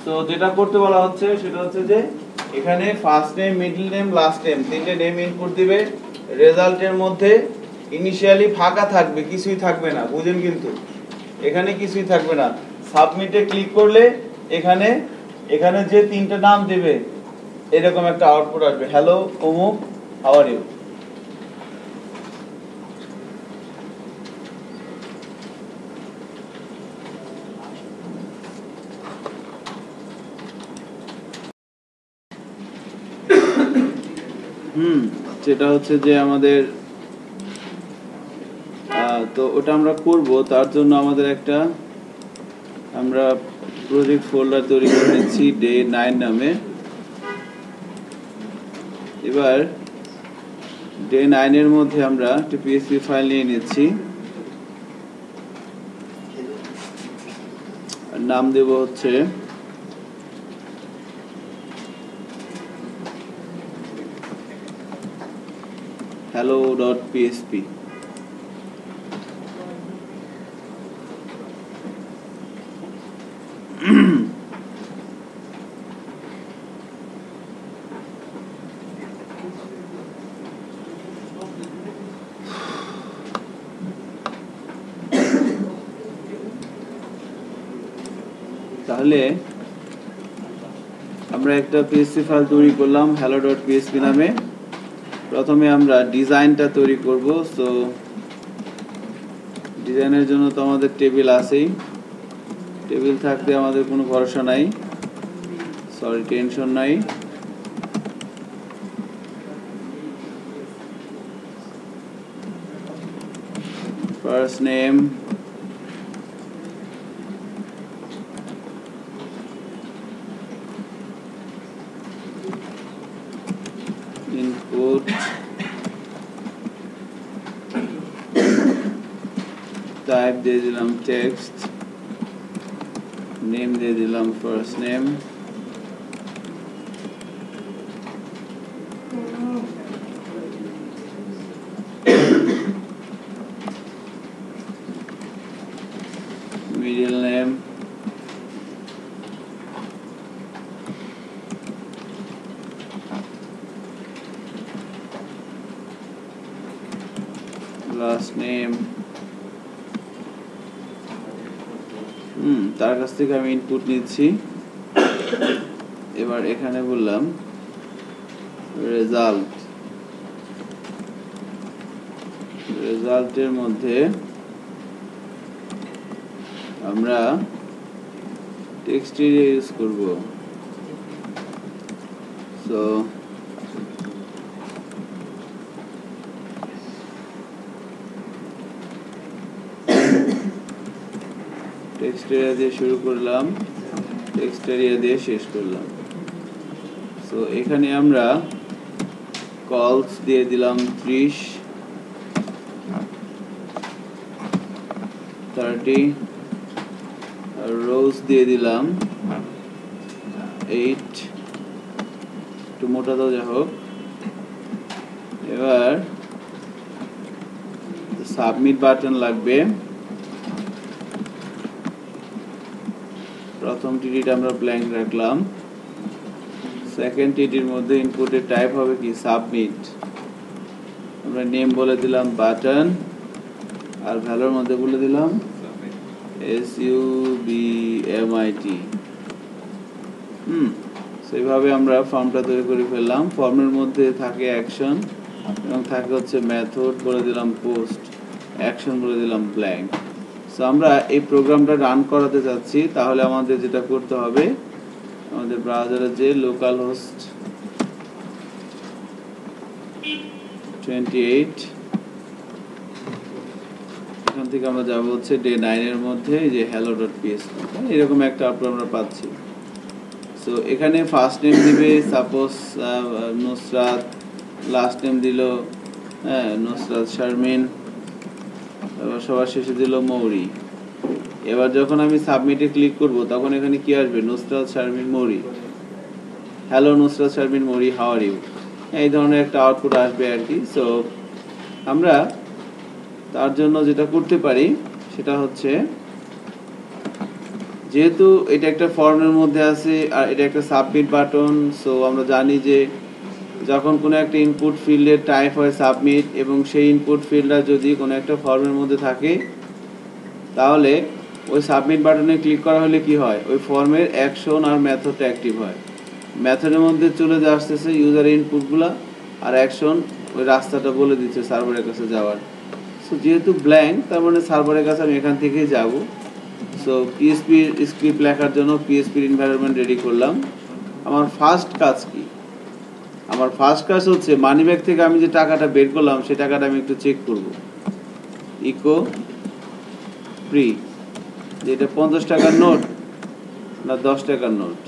So যেটা করতে বলা হচ্ছে সেটা হচ্ছে যে এখানে first name, middle name, last name তিনটে নেম ইনপুট দিবে। রেজাল্টের মধ্যে ইনিশিয়ালি ফাঁকা থাকবে, কিছুই থাকবে না, বুঝেন? কিন্তু এখানে কিছুই থাকবে না। সাবমিটে ক্লিক করলে এখানে এখানে যে তিনটে নাম দেবে এরকম একটা আউটপুট আসবে, হ্যালো অমুক, হাউ আর ইউ। যেটা হচ্ছে যে আমাদের তো ওটা আমরা করব, তার জন্য আমাদের একটা আমরা প্রজেক্ট ফোল্ডার তৈরি করে নিচ্ছি ডে 9 নামে। এবার ডে 9 এর মধ্যে আমরা একটা পিএসপি ফাইল নিয়ে নিচ্ছি, নাম দেব হচ্ছে hello.php। তাহলে আমরা একটা পিএসপি ফাইল তৈরি করলাম hello.php নামে। প্রথমে আমরা ডিজাইনটা তৈরি করব। সো ডিজাইনের জন্য তো আমাদের টেবিল আছেই, টেবিল থাকতে আমাদের কোনো ভরসা নাই, টেনশন নাই। ফার্স্ট নেম, ইনপুট, টাইপ দিয়ে দিলাম টেক্সট, নেম দিয়ে দিলাম first name, middle name, last name. তার কাছ থেকে আমি ইনপুট নিচ্ছি। এবার এখানে বললাম রেজাল্ট, রেজাল্টের মধ্যে আমরা টেক্সট এরিয়া ইউজ করব। সো টেক্সট এরিয়া দিয়ে শুরু করলাম, টেক্সট এরিয়া দিয়ে শেষ করলাম। সো এখানে আমরা কলস দিয়ে দিলাম 30, 30, রোজ দিয়ে দিলাম 8, একটু মোটা দাও যা হোক। এবার সাবমিট বাটন লাগবে। প্রথম টিডিটা আমরা ব্ল্যাঙ্ক রাখলাম, সেকেন্ড টিডির মধ্যে ইনপুটের টাইপ হবে কি সাবমিট। আমরা নেম বলে দিলাম বাটন, আর ভ্যালুর মধ্যে বলে দিলাম SUBMIT। সেইভাবে আমরা ফর্মটা তৈরি করে ফেললাম। ফর্মের মধ্যে থাকে অ্যাকশন এবং থাকে হচ্ছে মেথড, বলে দিলাম পোস্ট, অ্যাকশন বলে দিলাম ব্ল্যাঙ্ক। সো আমরা এই প্রোগ্রামটা রান করাতে যাচ্ছি, তাহলে আমাদের যেটা করতে হবে, আমাদের ব্রাউজারে যে লোকাল হোস্ট 28, এখান থেকে আমরা যাব হচ্ছে ডে 9 এর মধ্যে যে hello.php, এরকম একটা আউটপুট আমরা পাচ্ছি। সো এখানে ফার্স্ট নেম দিবে সাপোজ নুসরাত, লাস্ট নেম দিল নুসরাত শারমিন, এবার সবার শেষে দিল মৌরি। এবার যখন আমি সাবমিটে ক্লিক করব তখন এখানে কি আসবে, নুসরাত শারমিন মৌরি, হ্যালো নুসরাত শারমিন মৌরি, হাউ আর ইউ, এই ধরনের একটা আউটপুট আসবে আর কি। সো আমরা তার জন্য যেটা করতে পারি সেটা হচ্ছে যেহেতু এটা একটা ফর্মের মধ্যে আছে আর এটা একটা সাবমিট বাটন, সো আমরা জানি যে যখন কোনো একটা ইনপুট ফিল্ডের টাইপ হয় সাবমিট এবং সেই ইনপুট ফিল্ডটা যদি কোনো একটা ফর্মের মধ্যে থাকে তাহলে ওই সাবমিট বাটনে ক্লিক করা হলে কি হয়, ওই ফর্মের অ্যাকশন আর মেথডটা অ্যাক্টিভ হয়। মেথডের মধ্যে চলে আসতেছে ইউজার ইনপুটগুলো আর অ্যাকশন ওই রাস্তাটা বলে দিচ্ছে সার্ভারের কাছে যাওয়ার। সো যেহেতু ব্ল্যাঙ্ক তার মানে সার্ভারের কাছে আমি এখান থেকেই যাব। সো পিএসপি স্ক্রিপ্ট লেখার জন্য পিএসপির এনভায়রনমেন্ট রেডি করলাম। আমার ফার্স্ট কাজ কি, আমার ফার্স্ট কাজ হচ্ছে মানি ব্যাগ থেকে আমি যে টাকাটা বের করলাম সেই টাকাটা আমি একটু চেক করব। ইকো ফ্রি, যে এটা 50 টাকার নোট না 10 টাকার নোট।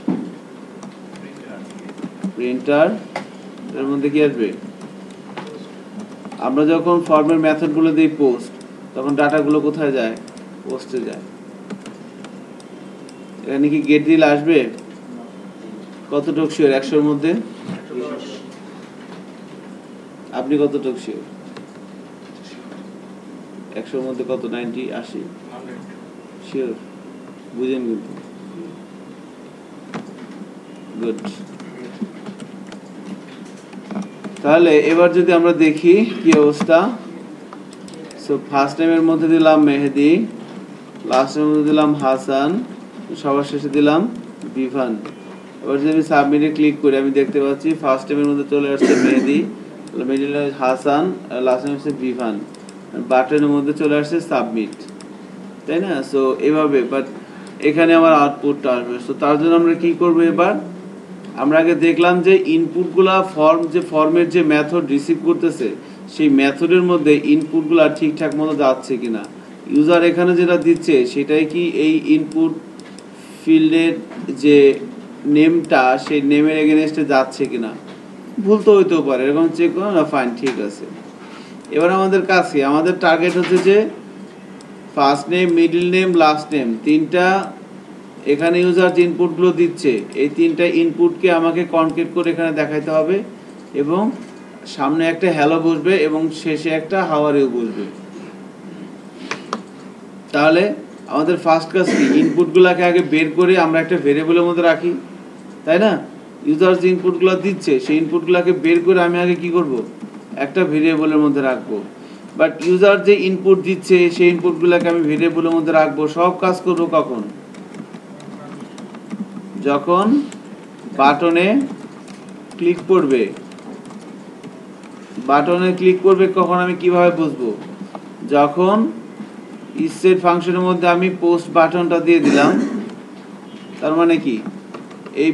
প্রিন্টার এর মধ্যে কি আসবে, আমরা যখন ফর্মের মেথডগুলো দিই পোস্ট, তখন ডাটাগুলো কোথায় যায়, পোস্টে যায়। এখানে কি গেট দিলে আসবে, কতটুকু শিওর 100-এর মধ্যে? আপনি কতটুকু শিওর 100-এর মধ্যে কত, 90, 80 শিওর? বুঝেন কিন্তু, গুড। তাহলে এবার যদি আমরা দেখি কি অবস্থা। সো ফার্স্ট নেমের মধ্যে দিলাম মেহেদি, লাস্ট নেমের মধ্যে দিলাম হাসান, সবার শেষে দিলাম বিভান। এবার যদি আমি সাবমিটে ক্লিক করি আমি দেখতে পাচ্ছি ফার্স্ট নেমের মধ্যে চলে আসছে Mehedi, middle name Hasan, last name হচ্ছে বিভান, বাটনের মধ্যে চলে আসছে সাবমিট, তাই না? সো এভাবে, বাট এখানে আমার আউটপুটটা আসবে। সো তার জন্য আমরা কি করবো, এবার আমরা আগে দেখলাম যে ইনপুটগুলা ফর্ম, যে ফর্মের যে মেথড রিসিভ করতেছে সেই মেথডের মধ্যে ইনপুটগুলা ঠিকঠাক মতো যাচ্ছে কিনা, ইউজার এখানে যেটা দিচ্ছে সেটাই কি এই ইনপুট ফিল্ডের যে নেমটা সেই নেমের এগেনস্টে যাচ্ছে কিনা, ভুল তো হইতেও পারে, এরকম চেক করো না, ফাইন ঠিক আছে। এবার আমাদের কাছে আমাদের টার্গেট হচ্ছে যে first name, middle name, last name, তিনটা এখানে ইউজার যে ইনপুটগুলো দিচ্ছে এই তিনটা ইনপুটকে আমাকে কনকেট করে এখানে দেখাইতে হবে এবং সামনে একটা হ্যালো বসবে এবং শেষে একটা হাউ আর ইউ বসবে। তাহলে আমাদের ফার্স্ট কাজ কি, ইনপুটগুলোকে আগে বের করে আমরা একটা ভেরিয়েবলের মধ্যে রাখি, তাই না? ইউজার যে ইনপুটগুলো দিচ্ছে সেই ইনপুটগুলোকে বের করে আমি আগে কি করব, একটা ভেরিয়েবলের মধ্যে রাখবো। বাট ইউজার যে ইনপুট দিচ্ছে সেই ইনপুটগুলোকে আমি ভেরিয়েবলের মধ্যে রাখবো, সব কাজ করবো কখন, যখন বাটনে ক্লিক করবে। বাটনে ক্লিক করবে কখন, আমি কিভাবে বুঝবো, যখন ইসেট ফাংশনের মধ্যে আমি পোস্ট বাটনটা দিয়ে দিলাম, তার মানে কি এই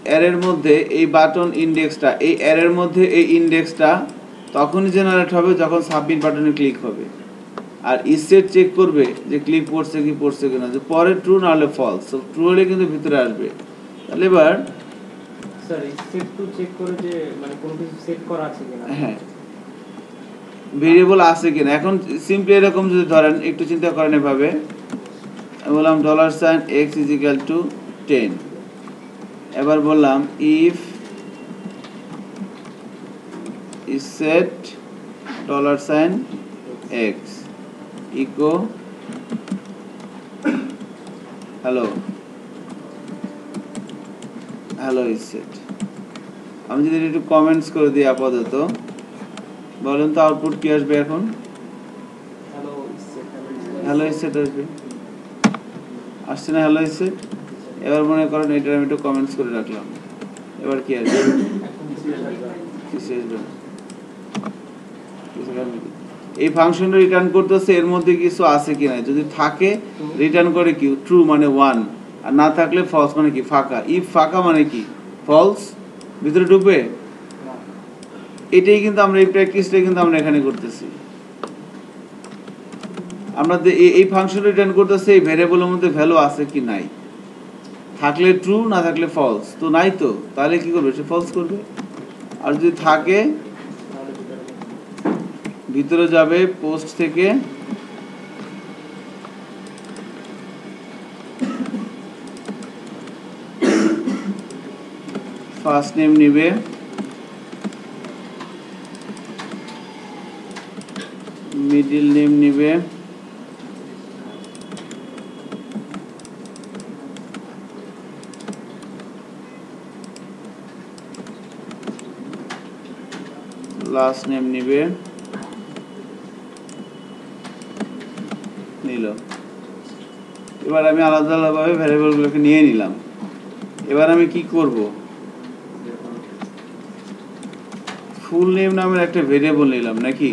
অ্যারের মধ্যে এই বাটন ইন্ডেক্সটা, এই অ্যারের মধ্যে এই ইন্ডেক্সটা তখনই জেনারেট হবে যখন সাবমিট বাটনে ক্লিক হবে। আর ইসেট চেক করবে যে ক্লিক পড়ছে কি পড়ছে কিনা, যে পরে ট্রু না হলে ফলস, তো ট্রু হলে কিন্তু ভিতরে আসবে। তাহলে এবার স্যার সেট টু চেক করে যে মানে কোনো কিছু সেট করা আছে কিনা, হ্যাঁ ভেরিয়েবল আছে কিনা। এখন সিম্পলি এরকম যদি ধরেন, একটু চিন্তা করেন এভাবে, আমি বললাম $x = 10, এবার বললাম if set $x echo hello hello isset. আমি যদি একটু কমেন্টস করে দিই আপাতত, বলেন তো আউটপুট কি আসবে এখন, হ্যালো ইসেট আসবে, আসছে না হ্যালো ইসেট? এবার মনে করেন এটা আমি একটু কমেন্টস করে রাখলাম, এবার কি আসবে, এই ফাংশনটা রিটার্ন করতেছে এর মধ্যে কিছু আছে কিনা, যদি থাকে রিটার্ন করে কি ট্রু মানে 1, আর না থাকলে ফলস মানে কি ফাঁকা। ইফ ফাঁকা মানে কি ফলস, ভিতরে ঢুকবে। এটাই কিন্তু আমরা এই প্র্যাকটিসটাই কিন্তু আমরা এখানে করতেছি। আমরা এই ফাংশন রিটার্ন করতেছে এই ভেরিয়েবলের মধ্যে ভ্যালু আছে কি নাই, থাকলে ট্রু না থাকলে ফলস, তো নাই তো তাহলে কি করবে, সে ফলস করবে। আর যদি থাকে ভিতরে যাবে পোস্ট থেকে, ফার্স্ট নেম নিবে, মিডল নেম নিবে, লাস্ট নেম নিবে, নিল। এবার আমি আলাদা আলাদাভাবে ভ্যারিয়েবলগুলোকে নিয়ে নিলাম। এবার আমি কি করব, ফুল নেম নামের একটা ভেরিয়েবল নিলাম নাকি?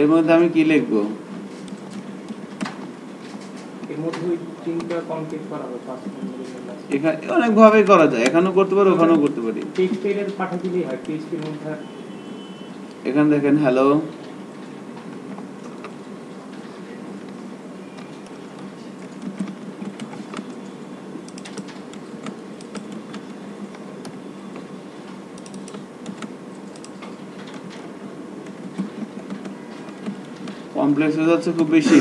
এর মধ্যে আমি কি লিখবো? এর মধ্যে ওই তিনটা কমপ্লিট করা হবে ফার্স্ট নেম এখানে অনেকভাবেই করা যায়, এখানেও করতে পারি ওখানেও করতে পারি। টেক্সট এর পাঠা দিলেই হয় টেক্সট এর মধ্যে। এখানে দেখেন হ্যালো, কমপ্লেক্স হয়ে যাচ্ছে খুব বেশি।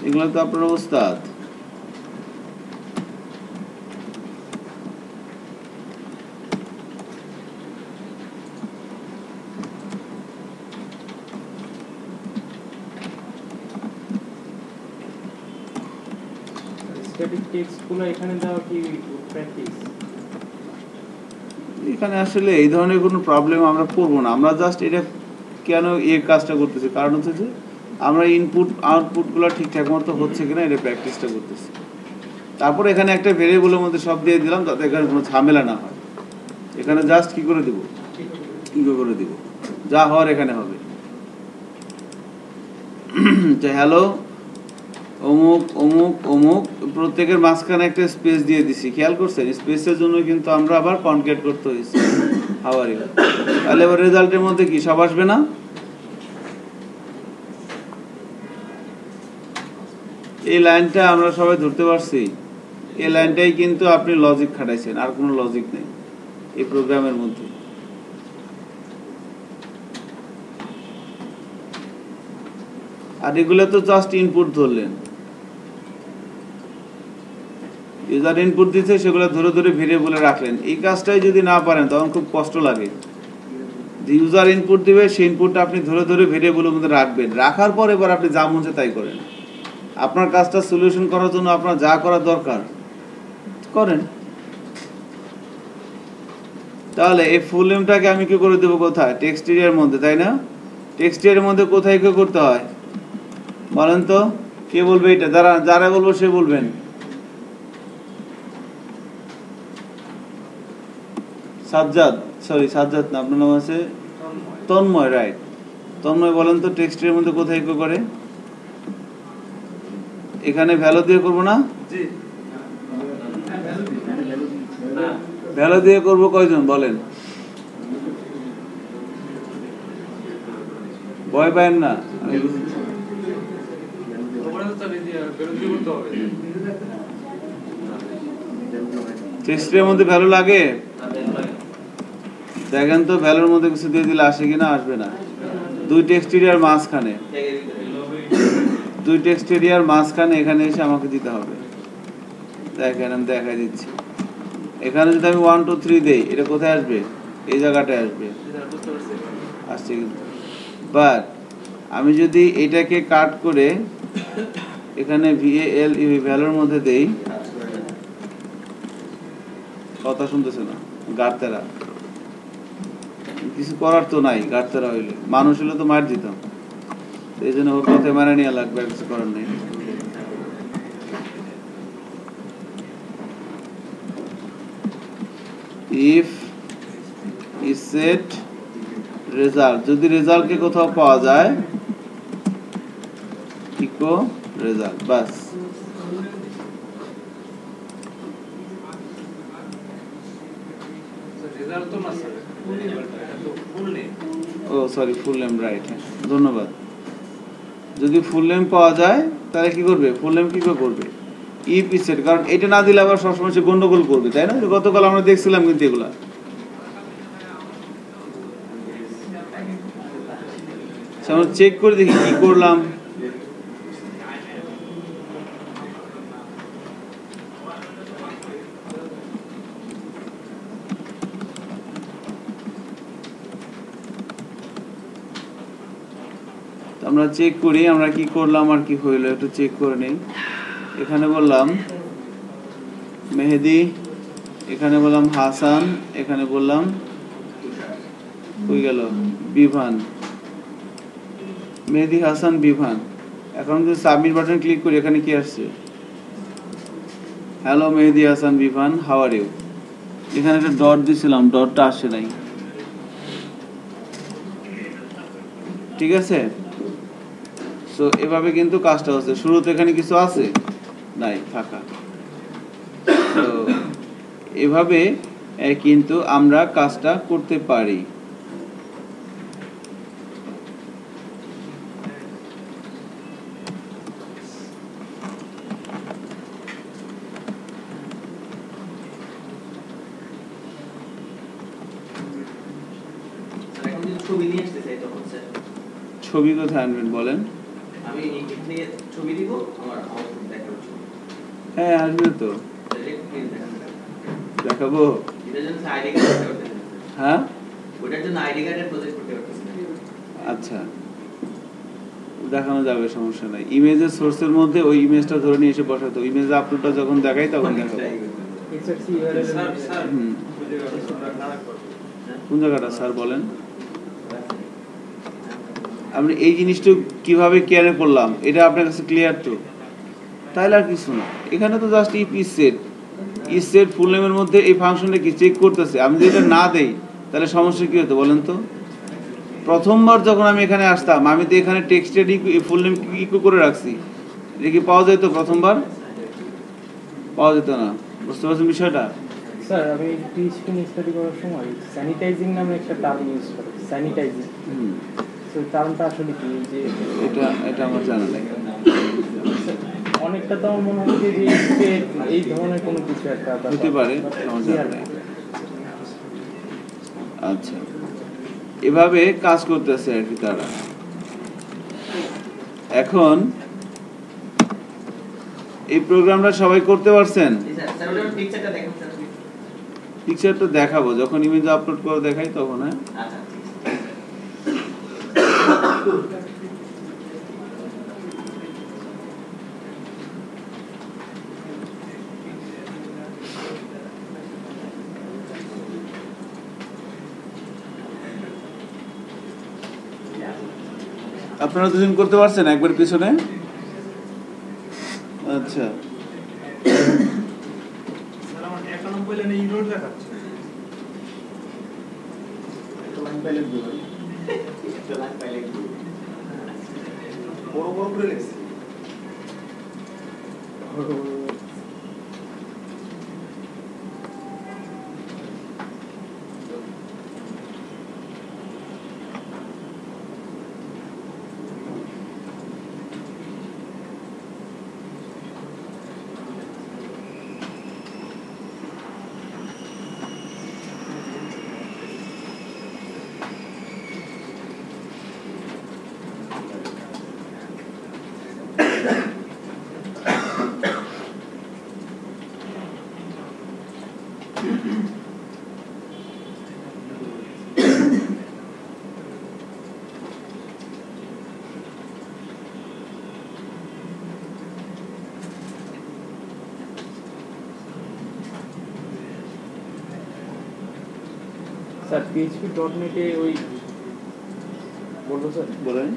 এগুলো তো আপনার ওস্তাদ। স্ট্যাটিক টেক্সট গুলো এখানে দেওয়া কি প্র্যাকটিস? এখানে আসলে এই ধরনের কোনো প্রবলেম আমরা পড়বো না, আমরা জাস্ট এটা কেন এই কাজটা করতেছি, কারণ হচ্ছে যে আমরা ইনপুট আউটপুটগুলো ঠিকঠাক মতো হচ্ছে কিনা এটা প্র্যাকটিসটা করতেছি। তারপর এখানে একটা ভেরিয়েবলের মধ্যে সব দিয়ে দিলাম যাতে এখানে কোনো ঝামেলা না হয়। এখানে জাস্ট কি করে দিব, ইগো করে দিব, যা হওয়ার এখানে হবে। যে হ্যালো অমুক অমুক অমুক, প্রত্যেকের মাঝখানে একটা স্পেস দিয়ে দিছি, খেয়াল করছেন? স্পেসের জন্য কিন্তু আমরা আবার কনকেট করতে হয়েছে হাউ আর ইউ। তাহলে এবার রেজাল্টের মধ্যে কি সব আসবে না? এই লাইনটা আমরা সবাই ধরতে পারছি। এই লাইনটাই কিন্তু আপনি লজিক খাটাইছেন, আর কোনো লজিক নেই এই প্রোগ্রামের মধ্যে। আর এগুলো তো জাস্ট ইনপুট ধরলেন, ইউজার ইনপুট দিচ্ছে সেগুলো ধরে ধরে ভেরিয়েবলে রাখলেন। এই কাজটাই যদি না পারেন তখন খুব কষ্ট লাগে। যে ইউজার ইনপুট দিবে সেই ইনপুটটা আপনি ধরে ধরে ভেরিয়েবলের মধ্যে রাখবেন, রাখার পর এবার আপনি যা মন চায় তাই করেন। আপনার কাজটা সলিউশন করার জন্য আপনার যা করার দরকার করেন। তাহলে এই ফুল নেমটাকে আমি কি করে দেবো কোথায়? টেক্সট এরিয়ার মধ্যে, তাই না? টেক্সট এরিয়ার মধ্যে কোথায় কি করতে হয় বলেন তো? কে বলবে এটা? যারা বলবো সে বলবেন। সাজ্জাদ, সরি সাজ্জাদ না, আপনার নাম আছে তন্ময়, রাইট। তন্ময় বলেন তো টেক্সটের মধ্যে কোথায় ইকো করে? এখানে ভ্যালু দিয়ে করব না? ভ্যালু দিয়ে করব কয়জন বলেন? ভয় পায়েন না, টেক্সটের মধ্যে ভ্যালু লাগে? দেখেন তো ভ্যালুর মধ্যে কিছু দিয়ে দিলে আসে কিনা, আসবে না। দুই টেক্সট এরিয়ার মাঝখানে, দুই টেক্সট এরিয়ার মাঝখানে এখানে এসে আমাকে দিতে হবে। দেখেন আমি দেখাই দিচ্ছি। এখানে যদি আমি 1 2 3 দেই, এটা কোথায় আসবে? এই জায়গাটায় আসবে, আসছে কিন্তু। বাট আমি যদি এটাকে কাট করে এখানে VAL ভ্যালুর মধ্যে দেই, কথা শুনতেছে না, গাড়তেরা কিছু করার তো নাই। গাড়তেরা হইলে মানুষ হলে তো মার দিতাম, এই জন্য ওর কথা মানে নেওয়া লাগবে, আর কিছু করার নেই। ইফ is set result, যদি রেজাল্টকে কোথাও পাওয়া যায় ইকো রেজাল্ট, বাস। ও সরি, ফুল নেম, রাইট, ধন্যবাদ। যদি ফুল নেম পাওয়া যায় তাহলে কি করবে? ফুল নেম কি করবে? ইফ is set, কারণ এটা না দিলে আবার সবসময় সে গন্ডগোল করবে, তাই না? গতকাল আমরা দেখছিলাম কিন্তু এগুলা। আমরা চেক করে দেখি কি করলাম। আমরা চেক করি আমরা কি করলাম আর কি হইলো, একটু চেক করে নেই। এখানে বললাম মেহেদি, এখানে বললাম হাসান, এখানে বললাম কই গেল বিভান, মেহেদি হাসান বিভান। এখন যদি সাবমিট বাটন ক্লিক করি এখানে কি আসছে? Hello Mehedi Hasan Bivan, how are you. এখানে একটা ডট দিছিলাম, ডটটা আসে নাই। ঠিক আছে, সো এভাবে কিন্তু কাজটা হচ্ছে। শুরুতে এখানে কিছু আছে নাই, ফাঁকা। তো এভাবে কিন্তু আমরা কাজটা করতে পারি। ছবি নিয়ে আসতে চাই তখন স্যার, ছবি কোথায় আনবেন বলেন? আমি এখানে ছবি দিব, আমার আউটপুট দেখাবো ছবি। হ্যাঁ আসবে তো, দেখাবো। এটার জন্য আইডি কার্ড করতে পারতেছেন, হ্যাঁ ওটার জন্য আইডি কার্ডের প্রজেক্ট করতে পারতেছেন। আচ্ছা, দেখানো যাবে, সমস্যা নাই। ইমেজের সোর্সের মধ্যে ওই ইমেজটা ধরে নিয়ে এসে বসাতো, ইমেজ আপলোডটা যখন দেখাই তখন দেখাবো। XFC URL হুম, কোন জায়গাটা স্যার বলেন? আপনি এই জিনিসটা কিভাবে কেয়ারে করলাম এটা আপনার কাছে ক্লিয়ার তো? তাইলে আর কিছু না, এখানে তো just if is set, is set full নেমের মধ্যে এই ফাংশনটা কি চেক করতেছে। আমি যদি এটা না দেই তাহলে সমস্যা কি হতো বলেন তো? প্রথমবার যখন আমি এখানে আসতাম আমি তো এখানে টেক্সটের ফুল নেম ইকো করে রাখছি, এটা কি পাওয়া যেত? প্রথমবার পাওয়া যেত না। বুঝতে পারছেন বিষয়টা? স্যার আমি PHP স্টাডি করার সময় স্যানিটাইজিং নামে একটা টার্ম ইউজ করি, স্যানিটাইজিং। তো টার্মটা আসলে কি যে এটা আমার জানা নেই। অনেকটা তো আমার মনে হচ্ছে যে এই ধরনের কোনো কিছু একটা হতে পারে, আমার জানা নেই। আচ্ছা, এভাবে কাজ করতেছে আর কি তারা। এখন এই প্রোগ্রামটা সবাই করতে পারছেন? স্যার ওটার পিকচারটা দেখেন স্যার। পিকচারটা দেখাবো যখন ইমেজ আপলোড করে দেখাই তখন। হ্যাঁ আচ্ছা আপনারা দুজন করতে পারছেন একবার পিছনে? আচ্ছা, স্যার আমার 91 লাইনে ইরর দেখাচ্ছে। বড় বড় করে লিখছি। স্যার PHP.net এ ওই বলবো স্যার বলেন।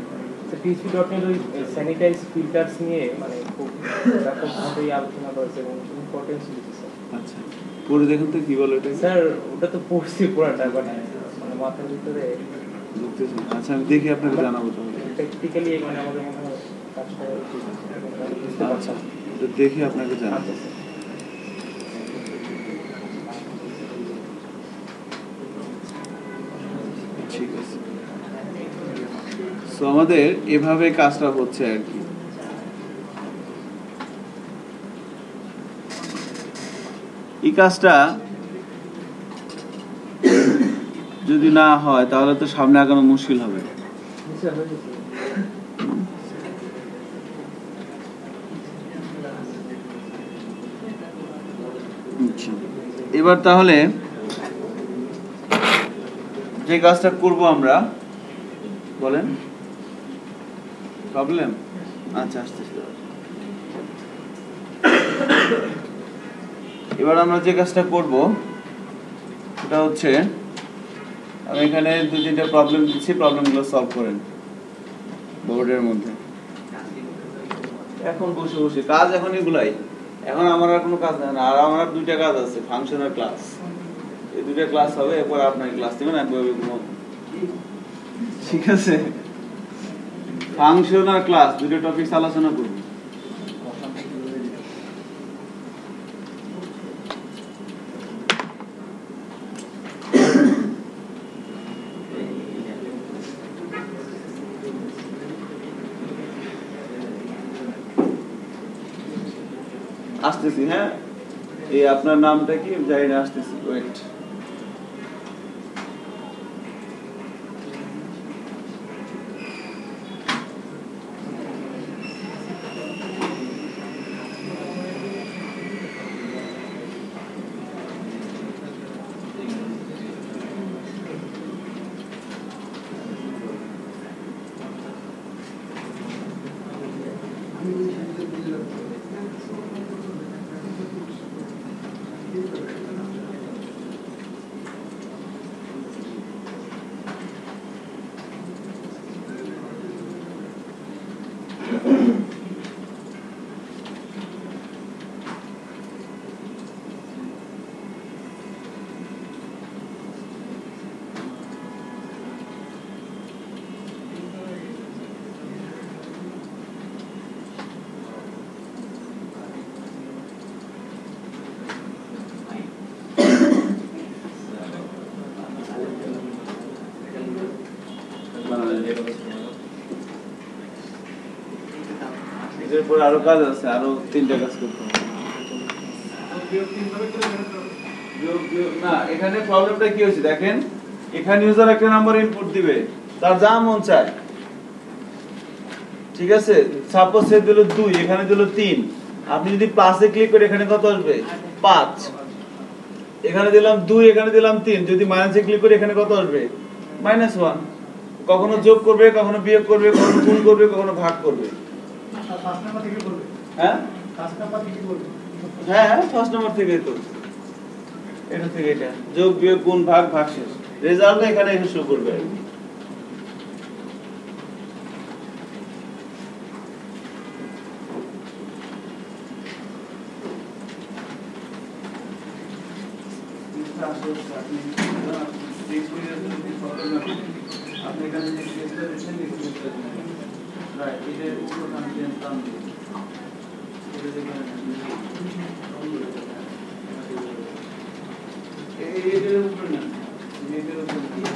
PHP.net ওই স্যানিটাইজ ফিল্টারস নিয়ে মানে খুব ব্যাপকভাবেই আলোচনা করেছে এবং ইম্পর্টেন্স দিয়েছে স্যার। আচ্ছা, পড়ে দেখুন তো কি বলে এটা। স্যার ওটা তো পড়ছি পুরাটা, বাট মানে মাথার ভিতরে বুঝতেছেন? আচ্ছা, আমি দেখি আপনাকে জানাবো তাহলে। প্র্যাকটিক্যালি মানে আমাদের মনে হয় কাজটা উচিত বুঝতে আচ্ছা, পারছি। তো দেখি আপনাকে জানাবো। আচ্ছা স্যার। ঠিক আছে, তো আমাদের এভাবে কাজটা হচ্ছে আর কি। এই কাজটা যদি না হয় তাহলে তো সামনে আগানো মুশকিল হবে। স্যার হয়ে গেছে। আচ্ছা, এবার তাহলে যে কাজটা করব আমরা, বলেন প্রবলেম। আচ্ছা, আসতেছি। এবার আমরা যে কাজটা করব সেটা হচ্ছে আমি এখানে 2-3টা প্রবলেম দিচ্ছি, প্রবলেমগুলো সলভ করেন বোর্ডের মধ্যে। এখন বসে বসে কাজ এখন এগুলাই, এখন আমার আর কোনো কাজ নাই না। আর আমার আর 2টা কাজ আছে, ফাংশন আর ক্লাস। এই 2টা ক্লাস হবে, এরপর আপনার ক্লাস নেবেন, আমি বলবো ঘুমাবো। ঠিক আছে, ফাংশন আর ক্লাস 2টা টপিক আলোচনা করব। আসতেছি, হ্যাঁ। এই আপনার নামটা কি জানি না, আসতেছি, ওয়েট। এরপর আরো কাজ আছে, আরো 3টা কাজ করতে হবে। না, এখানে প্রবলেমটা কি হচ্ছে দেখেন, এখানে ইউজার একটা নাম্বার ইনপুট দিবে, তার যা মন চায়। ঠিক আছে, সাপোজ সে দিল 2, এখানে দিল 3। আপনি যদি প্লাসে ক্লিক করে এখানে কত আসবে? 5। এখানে দিলাম 2, এখানে দিলাম 3। যদি মাইনাসে ক্লিক করে এখানে কত আসবে? -1। কখনো যোগ করবে, কখনো বিয়োগ করবে, কখনো গুণ করবে, কখনো ভাগ করবে। হ্যাঁ হ্যাঁ, ফার্স্ট নাম্বার থেকে তো এটা থেকে এটা যোগ বিয়োগ গুণ ভাগ ভাগশেষ, রেজাল্ট এখানে এসে শো করবে। আপনি এখানে যে কেসটা দিচ্ছেন, রাইট, এটার উপর কনফিডেন্স টান দিন। এটা দেখেন এটার উপর না, এটার উপর না।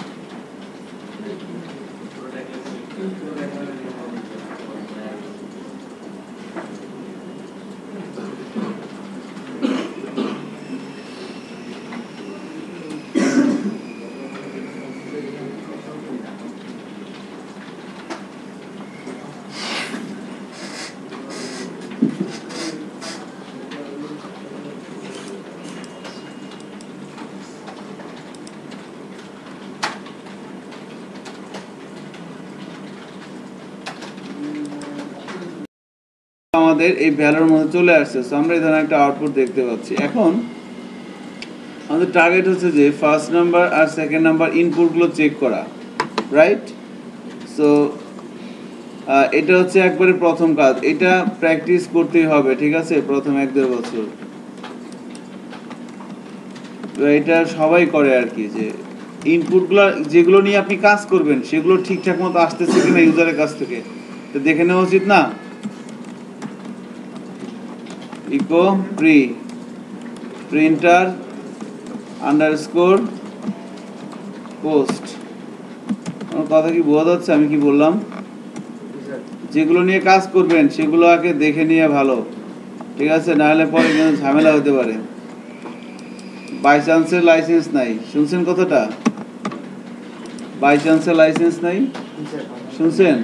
আমাদের এই ভ্যালুর মধ্যে চলে আসছে, সো আমরা এই ধরনের একটা আউটপুট দেখতে পাচ্ছি। এখন আমাদের টার্গেট হচ্ছে যে ফার্স্ট নাম্বার আর সেকেন্ড নাম্বার ইনপুটগুলো চেক করা, রাইট? সো এটা হচ্ছে একবারে প্রথম কাজ, এটা প্র্যাকটিস করতেই হবে, ঠিক আছে, প্রথম 1-2 বছর। তো এটা সবাই করে আর কি, যে ইনপুটগুলো যেগুলো নিয়ে আপনি কাজ করবেন সেগুলো ঠিকঠাক মতো আসতেছে কিনা ইউজারের কাছ থেকে তো দেখে নেওয়া উচিত না? Eco printer underscore post. আমার কথা কি বোঝা যাচ্ছে আমি কি বললাম? যেগুলো নিয়ে কাজ করবেন সেগুলো আগে দেখে নিয়ে ভালো, ঠিক আছে, নাহলে পরে কিন্তু ঝামেলা হতে পারে। বাই চান্সের লাইসেন্স নাই, শুনছেন কথাটা? বাই চান্সের লাইসেন্স নাই, শুনছেন?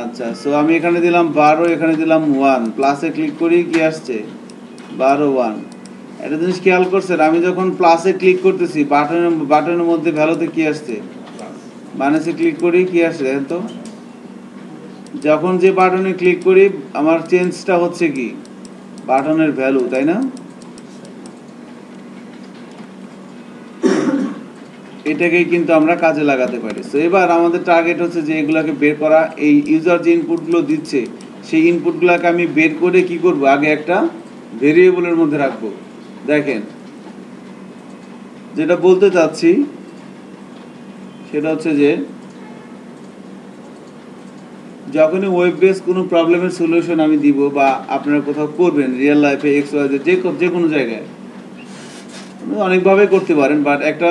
আচ্ছা, সো আমি এখানে দিলাম 12, এখানে দিলাম 1, প্লাসে ক্লিক করি, কি আসছে? 12, 1। একটা জিনিস খেয়াল করছেন, আমি যখন প্লাসে ক্লিক করতেছি বাটনের মধ্যে ভ্যালুতে কি আসছে? মাইনাসে ক্লিক করি, কি আসছে দেখেন তো? যখন যে বাটনে ক্লিক করি আমার চেঞ্জটা হচ্ছে কি? বাটনের ভ্যালু, তাই না? এটাকেই কিন্তু আমরা কাজে লাগাতে পারি। তো এবার আমাদের টার্গেট হচ্ছে যে এগুলাকে বের করা। এই ইউজার যে ইনপুটগুলো দিচ্ছে সেই ইনপুটগুলোকে আমি বের করে কি করব, আগে একটা ভেরিয়েবলের মধ্যে রাখবো। দেখেন, যেটা বলতে চাচ্ছি সেটা হচ্ছে যে যখনই ওয়েব বেস কোনো প্রবলেমের সলিউশন আমি দিব বা আপনারা কোথাও করবেন রিয়েল লাইফে এক্স ওয়াই যে কোনো জায়গায় অনেকভাবে করতে পারেন, বাট একটা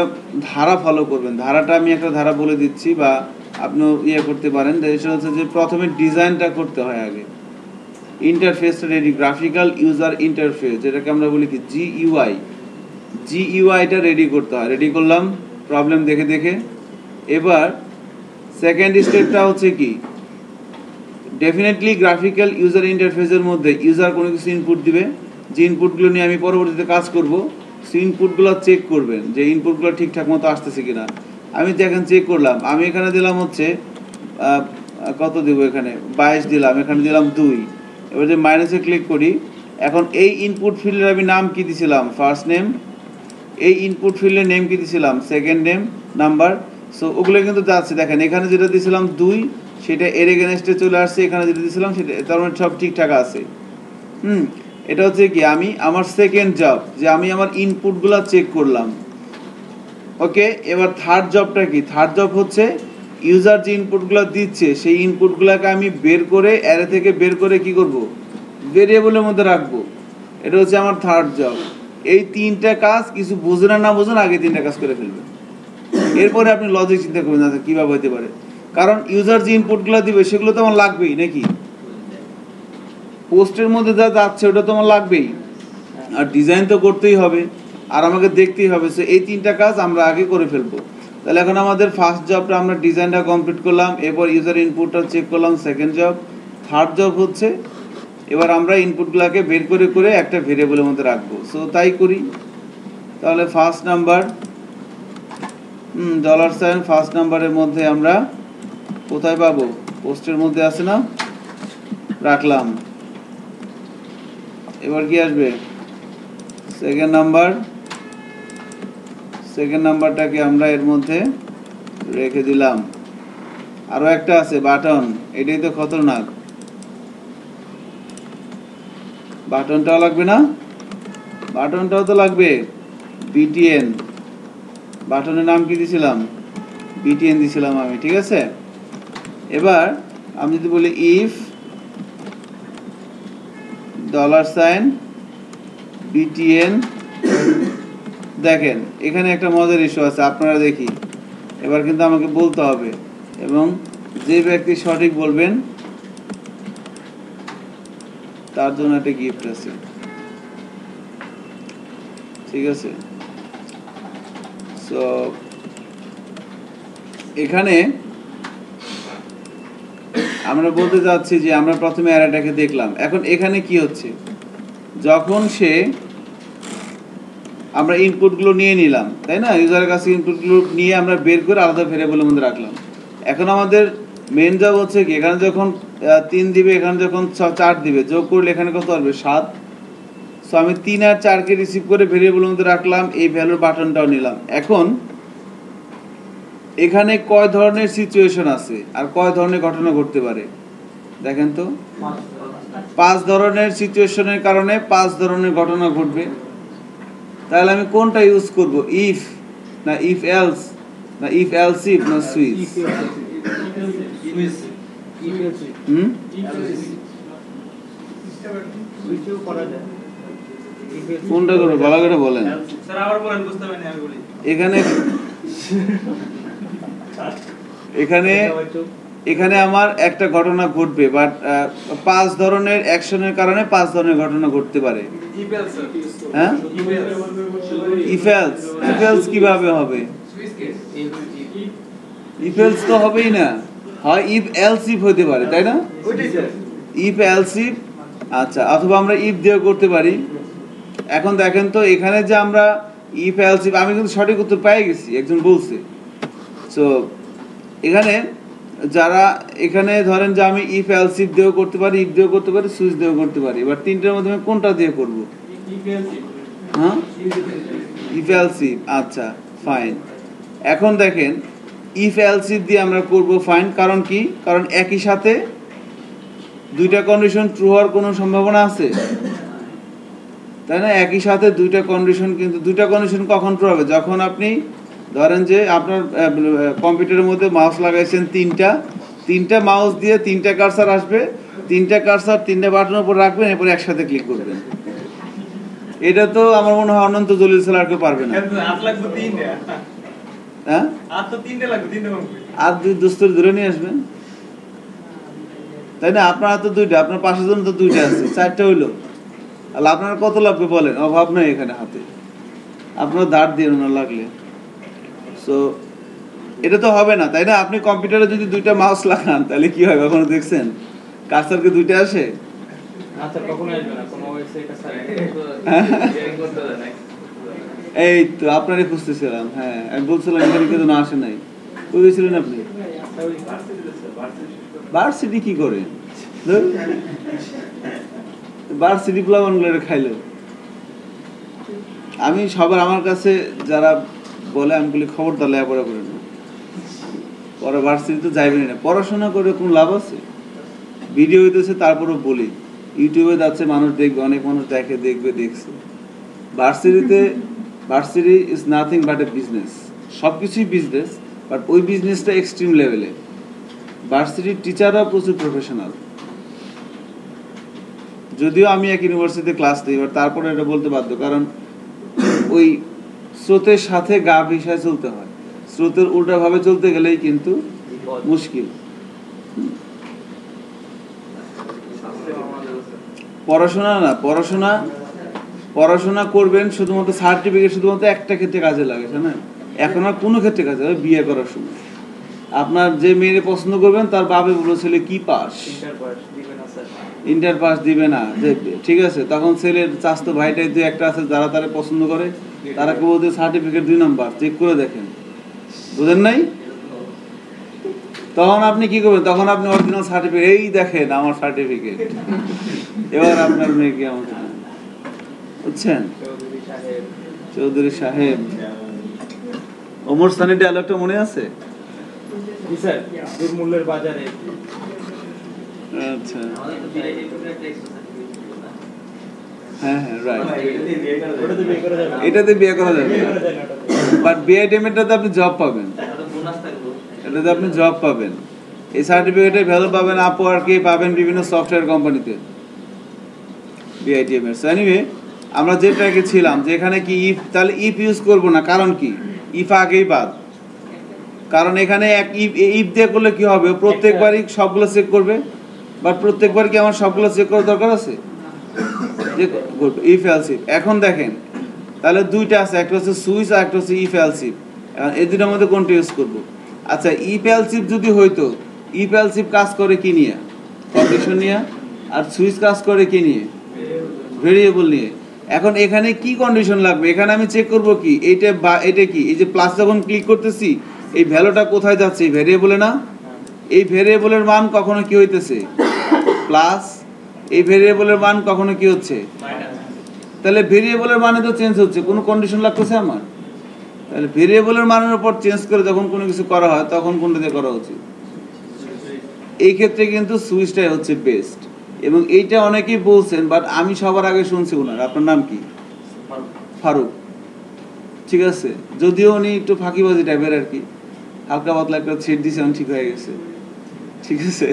ধারা ফলো করবেন। ধারাটা আমি একটা ধারা বলে দিচ্ছি, বা আপনি করতে পারেন। সেটা হচ্ছে যে প্রথমে ডিজাইনটা করতে হয় আগে, ইন্টারফেসটা রেডি, গ্রাফিক্যাল ইউজার ইন্টারফেস, যেটাকে আমরা বলি কি জিইউআইটা রেডি করতে হয়। রেডি করলাম প্রবলেম দেখে দেখে। এবার সেকেন্ড স্টেপটা হচ্ছে কি, ডেফিনেটলি গ্রাফিক্যাল ইউজার ইন্টারফেসের মধ্যে ইউজার কোনো কিছু ইনপুট দিবে, যে ইনপুটগুলো নিয়ে আমি পরবর্তীতে কাজ করব, সেই ইনপুটগুলো চেক করবেন যে ইনপুটগুলো ঠিকঠাক মতো আসতেছে কিনা। আমি দেখেন চেক করলাম, আমি এখানে দিলাম হচ্ছে কত দিব, এখানে 22 দিলাম, এখানে দিলাম 2। এবার যে মাইনাসে ক্লিক করি, এখন এই ইনপুট ফিল্ডের আমি নাম কি দিছিলাম, ফার্স্ট নেম। এই ইনপুট ফিল্ডের নেম কি দিছিলাম, সেকেন্ড নেম, নাম্বার। সো ওগুলো কিন্তু যাচ্ছে। দেখেন এখানে যেটা দিছিলাম 2, সেটা এর এগেনস্টে চলে আসছে, এখানে যেটা দিছিলাম সেটা, তার মানে সব ঠিকঠাক আছে। এটা হচ্ছে কি আমি আমার সেকেন্ড জব, যে আমি আমার ইনপুটগুলো চেক করলাম। ওকে, এবার থার্ড জবটা কি? থার্ড জব হচ্ছে ইউজার যে ইনপুটগুলো দিচ্ছে সেই ইনপুটগুলোকে আমি বের করে অ্যারে থেকে বের করে কি করব, ভেরিয়েবলের মধ্যে রাখবো। এটা হচ্ছে আমার থার্ড জব। এই তিনটা কাজ, কিছু বুঝেন আর না বুঝেন, আগে তিনটা কাজ করে ফেলবেন। এরপরে আপনি লজিক চিন্তা করবেন না কিভাবে হতে পারে, কারণ ইউজার যে ইনপুটগুলো দিবে সেগুলো তো আমার লাগবেই নাকি, পোস্টের মধ্যে যা যাচ্ছে ওটা তো আমার লাগবেই, আর ডিজাইন তো করতেই হবে, আর আমাকে দেখতেই হবে। সো এই তিনটা কাজ আমরা আগে করে ফেলবো। তাহলে এখন আমাদের ফার্স্ট জবটা আমরা ডিজাইনটা কমপ্লিট করলাম, এরপর ইউজার ইনপুটটা চেক করলাম, সেকেন্ড জব। থার্ড জব হচ্ছে এবার আমরা ইনপুটগুলোকে বের করে করে একটা ভেরিয়েবলের মধ্যে রাখবো। সো তাই করি। তাহলে ফার্স্ট নাম্বার $, ফার্স্ট নাম্বারের মধ্যে আমরা কোথায় পাবো, পোস্টের মধ্যে আছে না, রাখলাম। এবার কি আসবে, সেকেন্ড নাম্বার। সেকেন্ড নাম্বারটাকে আমরা এর মধ্যে রেখে দিলাম। আরো একটা আছে বাটন, এটাই তো খতরনাক। বাটনটাও লাগবে না, বাটনটাও তো লাগবে, বিটিএন। বাটনের নাম কি দিছিলাম, বিটিএন দিছিলাম আমি, ঠিক আছে। এবার আমি যদি বলি ইফ $বিটিএন, দেখেন এখানে একটা মজার ইস্যু আছে, আপনারা দেখি। এবার কিন্তু আমাকে বলতে হবে, এবং যে ব্যক্তি সঠিক বলবেন তার জন্য একটা গিফট আছে, ঠিক আছে। সো এখানে আমরা বলতে চাচ্ছি যে আমরা প্রথমে অ্যারেটাকে দেখলাম। এখন এখানে কি হচ্ছে, যখন সে আমরা ইনপুটগুলো নিয়ে নিলাম, তাই না, ইউজারের কাছে ইনপুটগুলো নিয়ে আমরা বের করে আলাদা ভেরিয়েবলের মধ্যে রাখলাম। এখন আমাদের মেন জব হচ্ছে কি, এখানে যখন 3 দিবে, এখানে যখন 4 দিবে, যোগ করলে এখানে কত আসবে, 7। সো আমি 3 আর 4কে রিসিভ করে ভেরিয়েবলের মধ্যে রাখলাম, এই ভ্যালুর বাটনটাও নিলাম। এখন এখানে কয় ধরনের সিচুয়েশন আছে আর কয় ধরনের ঘটনা ঘটতে পারে, দেখেন তো। 5 ধরনের সিচুয়েশনের কারণে 5 ধরনের ঘটনা ঘটবে। তাহলে আমি কোনটা ইউজ করব, ইফ না ইফ এলস না ইফ এলস ইফ না সুইচ? কোনটা করবো ভালো করে বলেন। স্যার আবার বলেন, বুঝতে পারিনি আমি বলি। এখানে এখানে এখানে আমার একটা ঘটনা ঘটবে, বাট 5 ধরনের অ্যাকশনের কারণে 5 ধরনের ঘটনা ঘটতে পারে। হ্যাঁ, ইফ এলস কিভাবে হবে, ইফ এলস তো হবেই না, হয় ইফ এলস ইফ হতে পারে, তাই না, ইফ এলস ইফ। আচ্ছা, অথবা আমরা ইফ দিয়ে করতে পারি। এখন দেখেন তো এখানে যে আমরা ইফ এলস ইফ, আমি কিন্তু সঠিক উত্তর পেয়ে গেছি, একজন বলছে। সো এখানে যারা এখানে ধরেন যে আমি ইফ এলস ইফ দিয়েও করতে পারি, ইফ দিয়েও করতে পারি, সুইচ দিয়েও করতে পারি। এবার তিনটার মধ্যে আমি কোনটা দিয়ে করব? হ্যাঁ, ইফ এলস ইফ। আচ্ছা ফাইন। এখন দেখেন ইফ এলস ইফ দিয়ে আমরা করব ফাইন, কারণ কি? কারণ একই সাথে দুইটা কন্ডিশন ট্রু হওয়ার কোনো সম্ভাবনা আছে, তাই না? একই সাথে দুইটা কন্ডিশন, কিন্তু দুইটা কন্ডিশন কখন ট্রু হবে? যখন আপনি ধরেন যে আপনার কম্পিউটারের মধ্যে মাউস লাগাইছেন তিনটা মাউস দিয়ে তিনটা কার্সার আসবে, তিনটা কার্সার তিনটা বাটনের উপর রাখবেন, এরপর একসাথে ক্লিক করবেন। এটা তো আমার মনে হয় অনন্ত জলিল ছাড়া আর কেউ পারবে না। হ্যাঁ, আর দুই দোস্তর ধরে নিয়ে আসবেন, তাই না? আপনার হাতে দুইটা, আপনার পাশের জন্য তো দুইটা আছে, চারটা হইলো। আর আপনার কত লাগবে বলেন? অভাব নাই এখানে হাতে, আপনার দাঁড় দিয়ে না লাগলে। সো এটা তো হবে না, তাই না? আপনি কম্পিউটারে যদি দুইটা মাউস লাগান তাহলে কি হয়? কখনো দেখছেন কার্সারকে দুইটা আসে? আচ্ছা, কখনো আসবে না কোনো ওয়েবসাইট আছে? এই তো আপনারই খুঁজতেছিলাম। হ্যাঁ, আমি বলছিলাম এখানে কিন্তু না আসে নাই। কই গেছিলেন আপনি? ভার্সিটি কি করে? ভার্সিটি প্লাবনগুলো খাইলো। আমি সবার আমার কাছে যারা বলে আমি বলি খবরদার লেখাপড়া করে না, পরে ভার্সিটি তো যাইবেন না। পড়াশোনা করে কোনো লাভ আছে? ভিডিও হইতেছে তারপরও বলি, ইউটিউবে যাচ্ছে মানুষ দেখবে, অনেক মানুষ দেখছে। Varsity is nothing but A business. সব কিছুই বিজনেস, বাট ওই বিজনেসটা এক্সট্রিম লেভেলে। ভার্সিটির টিচাররা প্রচুর প্রফেশনাল। যদিও আমি এক ইউনিভার্সিটিতে ক্লাস দিই, বাট তারপরে এটা বলতে বাধ্য, কারণ ওই স্রোতের সাথে গা ভিসায় চলতে হয়। স্রোতের উল্টাভাবে চলতে গেলেই কিন্তু মুশকিল। পড়াশোনা করবেন শুধুমাত্র সার্টিফিকেট, শুধুমাত্র একটা ক্ষেত্রে কাজে লাগে, তাই না? এখন আর কোনো ক্ষেত্রে কাজে লাগে? বিয়ে করার সময় আপনার যে মেয়েকে পছন্দ করবেন তার বাবা বলেছিল কি পাস, ইন্টার পাস দিবে না, ঠিক আছে? তখন ছেলের চাস্তো ভাইটাই দু একটা আছে যারা তারা পছন্দ করে, তারা কেউ ওদের সার্টিফিকেট 2 নম্বর চেক করে দেখেন, বুঝেন নাই? তখন আপনি কি করবেন? তখন আপনি অরিজিনাল সার্টিফিকেট, এই দেখেন আমার সার্টিফিকেট, এবার আপনার মেয়েকে আমাকে, বুঝছেন? চৌধুরী সাহেব। ওমর সানির ডায়লগটা মনে আছে? স্যার, দুর্মূল্যের বাজারে। আচ্ছা, হ্যাঁ হ্যাঁ, রাইট। এটাতে বিয়ে করা যাবে, বাট বিআইডিএমটাতে আপনি জব পাবেন, এটাতে আপনি জব পাবেন। এই সার্টিফিকেটের ভ্যালু পাবেন আপওয়ার্কে, পাবেন বিভিন্ন সফটওয়্যার কোম্পানিতে বিআইডিএম এর। সো এনিওয়ে, আমরা যে ট্র্যাকে ছিলাম যে এখানে কি ইফ, তাহলে ইফ ইউজ করব না, কারণ কি? ইফ আগেই বাদ। কারণ এখানে এক ইফ দিয়ে করলে কি হবে? প্রত্যেকবারই সবগুলো চেক করবে, বাট প্রত্যেকবার কি আমার সবগুলো চেক করার দরকার আছে? যে ইফ এলস ইফ। এখন দেখেন তাহলে দুইটা আছে, একটা হচ্ছে সুইচ আর একটা হচ্ছে ইফ এলস ইফ। এখন এই দুটোর মধ্যে কোনটা ইউজ করব? আচ্ছা, ইফ এলস ইফ যদি হইতো, ইফ এলস ইফ কাজ করে কি নিয়ে? কন্ডিশন নিয়ে। আর সুইচ কাজ করে কি নিয়ে? ভেরিয়েবল নিয়ে। এখন এখানে কি কন্ডিশন লাগবে? এখানে আমি চেক করব কি এইটা বা এটা কি, এই যে প্লাস যখন ক্লিক করতেছি এই ভ্যালুটা কোথায় যাচ্ছে? এই ভেরিয়েবলে না? এই ভেরিয়েবলের মান কখনো কি হইতেছে? প্লাস। এই ভেরিয়েবলের মান কখনো কি হচ্ছে? তাহলে ভেরিয়েবলের মানে তো চেঞ্জ হচ্ছে, কোনো কন্ডিশন লাগতেছে আমার? তাহলে ভেরিয়েবলের মানের উপর চেঞ্জ করে যখন কোনো কিছু করা হয় তখন কোনটা দিয়ে করা উচিত? এই ক্ষেত্রে কিন্তু সুইচটাই হচ্ছে বেস্ট। এবং এইটা অনেকেই বলছেন, বাট আমি সবার আগে শুনছি ওনার। আপনার নাম কি? ফারুক, ঠিক আছে? যদিও উনি একটু ফাঁকিবাজি টাইপের আর কি, হালকা পাতলা একটা ছেড় দিয়েছে, ঠিক হয়ে গেছে, ঠিক আছে?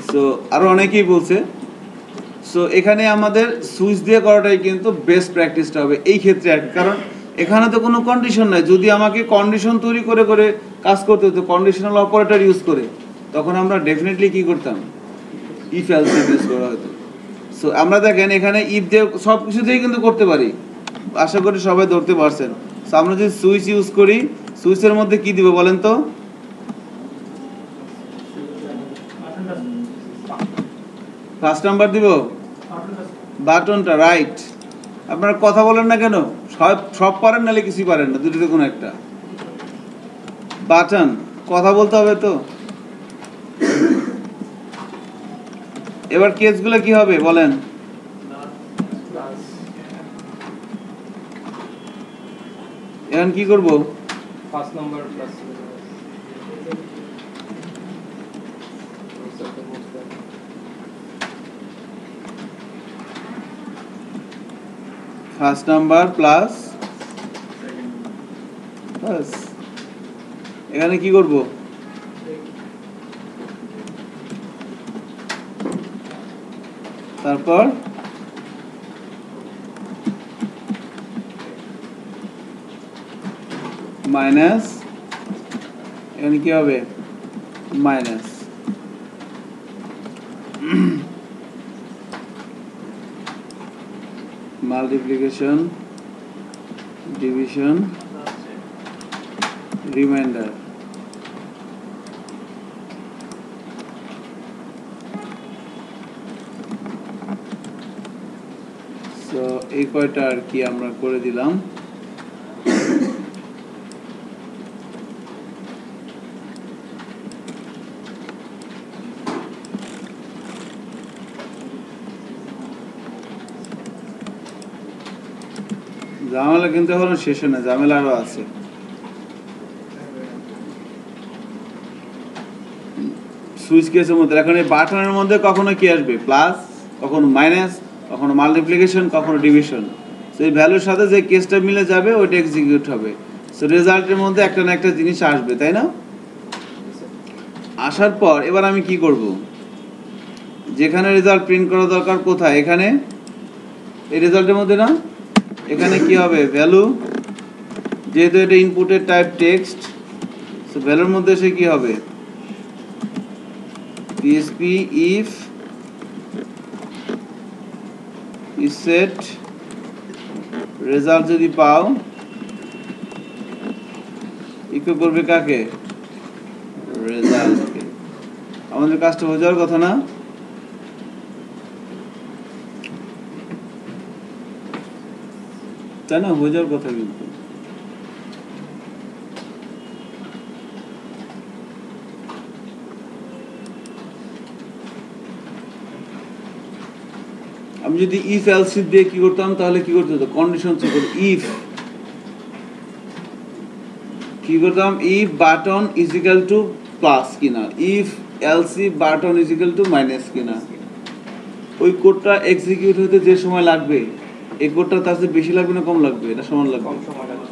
সো আরো অনেকেই বলছে। সো এখানে আমাদের সুইচ দিয়ে করাটাই কিন্তু বেস্ট প্র্যাকটিসটা হবে এই ক্ষেত্রে আর কি, কারণ এখানে তো কোনো কন্ডিশন নাই। যদি আমাকে কন্ডিশন তৈরি করে করে কাজ করতে হতো, কন্ডিশনাল অপারেটর ইউজ করে, তখন আমরা ডেফিনেটলি কি করতাম? ইফ এলস ইফ ইউজ করা হতো। সো আমরা দেখেন এখানে ইফ দিয়ে সব কিছু দিয়ে কিন্তু করতে পারি, আশা করি সবাই ধরতে পারছেন। সো আমরা যদি সুইচ ইউজ করি, সুইচের মধ্যে কি দিব বলেন তো? ফার্স্ট নাম্বার দিব, বাটনটা, রাইট। আপনারা কথা বলেন না কেন? সব পারেন নাহলে কিছুই পারেন না, দুটোতে কোনো একটা। বাটন কথা বলতে হবে তো। এবার কেসগুলো কি হবে বলেন? প্লাস এখন কি করব? First number plus first number plus বাস। এখানে কি করব? তারপর মাইনাস, এখানে কি হবে? Minus multiplication, division, reminder. So এই কয়টা আর কি আমরা করে দিলাম। ঝামেলা কিন্তু এখনো শেষ হয় না, ঝামেলা আরো আছে। সুইচ কেসের মধ্যে এখন এই বাটনের মধ্যে কখনো কি আসবে? প্লাস, কখনো মাইনাস, কখনো মাল্টিপ্লিকেশন, কখনো ডিভিশন। তো এই ভ্যালুর সাথে যে কেসটা মিলে যাবে ওইটা এক্সিকিউট হবে। সো রেজাল্টের মধ্যে একটা না একটা জিনিস আসবে, তাই না? আসার পর এবার আমি কি করব? যেখানে রেজাল্ট প্রিন্ট করা দরকার কোথায়? এখানে, এই রেজাল্টের মধ্যে না? এখানে কি হবে? ভ্যালু, যেহেতু এটা ইনপুটের টাইপ টেক্সট, সো ভ্যালুর মধ্যে এসে কি হবে? PHP if is set result যদি পাও ইকো করবে কাকে? রেজাল্টকে। আমাদের কাজটা হয়ে যাওয়ার কথা না? তাই না? হয়ে যাওয়ার কথা কিন্তু। আমি যদি ইফ এলস দিয়ে কি করতাম তাহলে কি করতে হতো? কন্ডিশন চেক করতে। ইফ কি করতাম? If button is equal to plus কিনা, if else button is equal to minus কিনা। ওই কোডটা এক্সিকিউট হতে যে সময় লাগবে, এই কোডটা তার চেয়ে বেশি লাগবে না কম লাগবে? এটা সমান লাগবে, কম সময় লাগবে।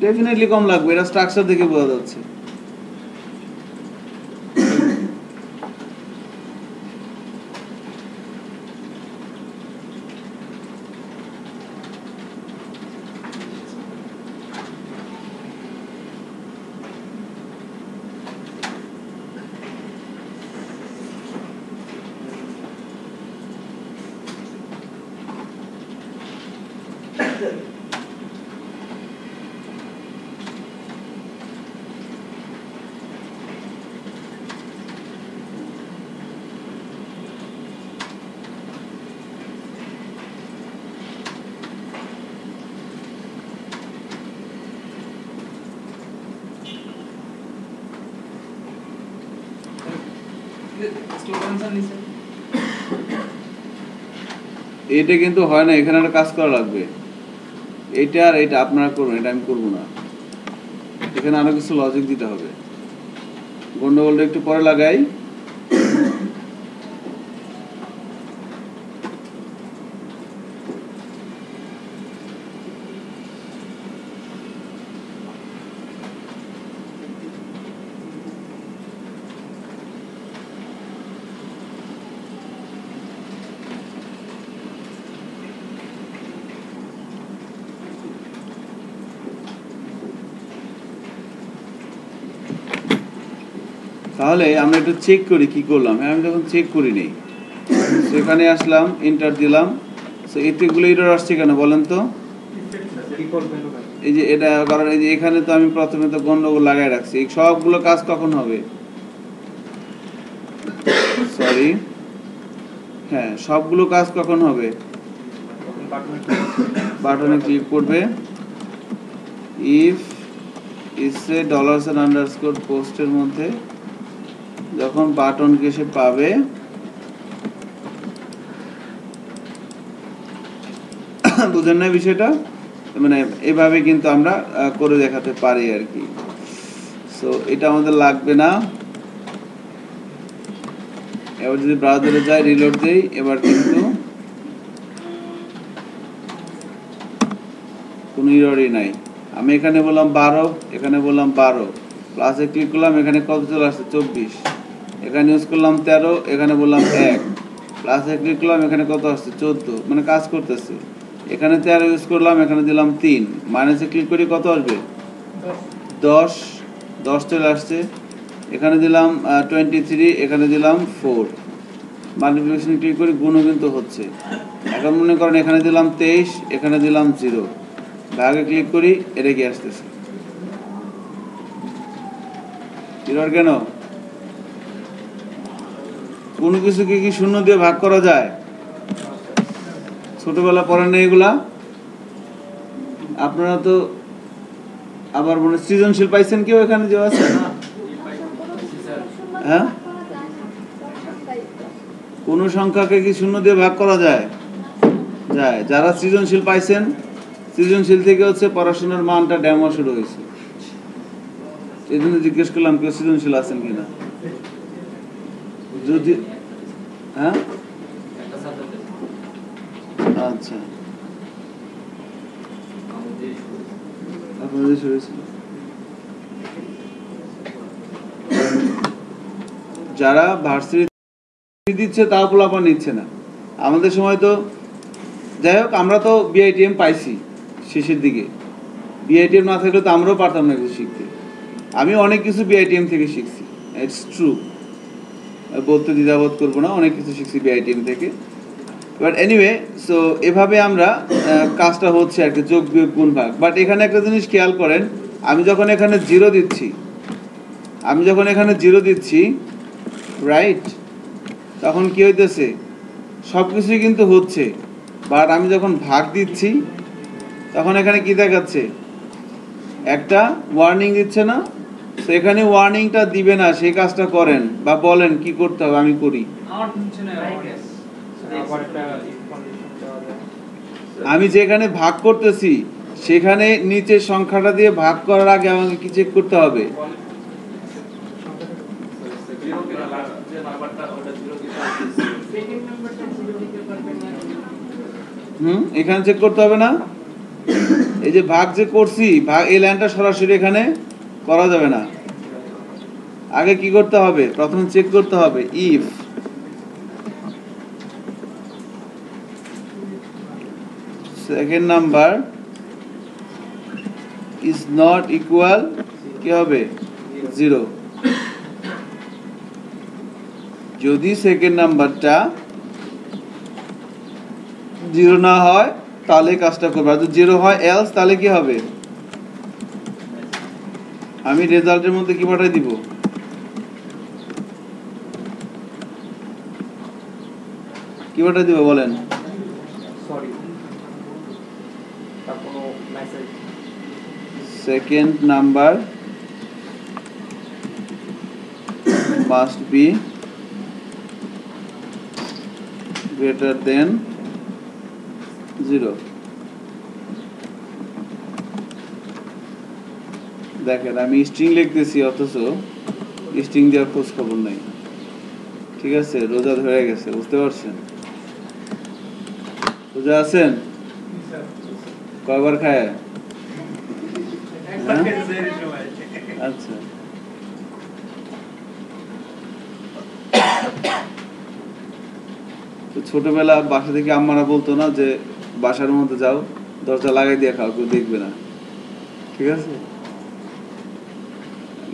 ডেফিনেটলি কম লাগবে। এটা স্ট্রাকচার দেখে বোঝা যাচ্ছে। এটা কিন্তু হয় না, এখানে একটা কাজ করা লাগবে। এটা আর এটা আপনারা করবেন, এটা আমি করবো না। এখানে আরো কিছু লজিক দিতে হবে। গন্ডগোলটা একটু পরে লাগাই। তাহলে আমরা একটু চেক করি কি করলাম। হ্যাঁ, আমি যখন চেক করি নেই, সেখানে আসলাম, এন্টার দিলাম। সো এতগুলো এরর আসছে কেন বলেন তো? ডিফল্ট ভ্যালু নাই। এই যে এটা, কারণ এই যে এখানে তো আমি প্রথমে তো গন্ডগোল লাগাই রাখছি। এই সবগুলো কাজ কখন হবে? সরি, হ্যাঁ, সবগুলো কাজ কখন হবে? বাটনে বাটনে ক্লিক করবে, ইফ ইসে ডলার আন্ডারস্কোর পোস্টের মধ্যে যখন বাটনকে সে পাবে বুঝেন না বিষয়টা, মানে এভাবে কিন্তু আমরা করে দেখাতে পারি আর কি। সো এটা আমাদের লাগবে না। এবার যদি ব্রাউজারে যাই, রিলোড দেই, এবার কিন্তু কোনো এররই নাই। আমি এখানে বললাম 12, এখানে বললাম 12, প্লাসে ক্লিক করলাম, এখানে কত চলে আসছে 24, এখানে ইউজ করলাম 13, এখানে বললাম 1, প্লাসে ক্লিক করলাম, এখানে কত আসছে 14, মানে কাজ করতেছে। এখানে 13 ইউজ করলাম, এখানে দিলাম 3, মাইনাসে ক্লিক করি কত আসবে 10, 10 চলে আসছে। এখানে দিলাম 23, এখানে দিলাম 4, মাল্টিপ্লিকেশন ক্লিক করি, গুণও কিন্তু হচ্ছে। এখন মনে করেন এখানে দিলাম 23, এখানে দিলাম 0, ভাগে ক্লিক করি, এটা কি আসতেছে এরর কেন? কোনো কিছুকে কি শূন্য দিয়ে ভাগ করা যায়? ছোটবেলা পড়েন না এগুলা? আপনারা তো আবার মনে সৃজনশীল পাইছেন কেউ এখানে যে আছে? হ্যাঁ, কোন সংখ্যাকে কি শূন্য দিয়ে ভাগ করা যায়? যায়। যারা সৃজনশীল পাইছেন, সৃজনশীল থেকে হচ্ছে পড়াশোনার মানটা ড্যামা শুরু হয়েছে। এই জন্য জিজ্ঞেস করলাম কেউ সৃজনশীল আছেন কিনা। যদি হ্যাঁ, আচ্ছা, আপনাদের শুরু হয়েছিল। যারা ভার্সিটি দিচ্ছে তাও পোলাপান নিচ্ছে না। আমাদের সময় তো যাই হোক, আমরা তো বিআইটিএম পাইছি শেষের দিকে। বিআইটিএম না থাকলে তো আমরাও পারতাম না কিছু শিখতে। আমি অনেক কিছু বিআইটিএম থেকে শিখছি, ইটস ট্রু, বলতে দ্বিধাবোধ করবো না, অনেক কিছু শিখছি বিআইটিএম থেকে। বাট এনিওয়ে, সো এভাবে আমরা কাজটা হচ্ছে আর কি, যোগ বিয়োগ গুণ ভাগ। বাট এখানে একটা জিনিস খেয়াল করেন, আমি যখন এখানে 0 দিচ্ছি, রাইট, তখন কি হইতেছে, সব কিছুই কিন্তু হচ্ছে। বাট আমি যখন ভাগ দিচ্ছি তখন এখানে কি দেখাচ্ছে, একটা ওয়ার্নিং দিচ্ছে না? তো এখানে ওয়ার্নিংটা দিবে না, সেই কাজটা করেন বা বলেন কি করতে হবে, আমি করি। আমার শুনছে না আবার একটা ইনফরমেশন দেওয়া যায়। আমি যেখানে ভাগ করতেছি সেখানে নিচের সংখ্যাটা দিয়ে ভাগ করার আগে আমাকে কি চেক করতে হবে? এখানে চেক করতে হবে না? এই যে ভাগ যে করছি, ভাগ এই লাইনটা সরাসরি এখানে করা যাবে না। আগে কি করতে হবে? প্রথমে চেক করতে হবে if second number is not equal, কি হবে 0। যদি সেকেন্ড নাম্বারটা 0 না হয় তাহলে কাজটা করবে, আর যদি 0 হয় এলস, তাহলে কি হবে? আমি রেজাল্টের মধ্যে কি পাঠাই দিব? কি পাঠাই দিব বলেন? সরি, তার কোনো message. Second number must be greater than 0। দেখেন আমি স্ট্রিং লিখতেছি, অথচ স্ট্রিং দেওয়ার খোঁজ খবর নাই। ঠিক আছে, রোজা ধরে গেছে, বুঝতে পারছেন? রোজা আছেন? কয়বার খায়? হ্যাঁ? আচ্ছা, তো ছোটবেলা বাসা থেকে আম্মারা বলতো না যে বাসার মধ্যে যাও, দরজা লাগাই দিয়ে খাও, কেউ দেখবে না। ঠিক আছে,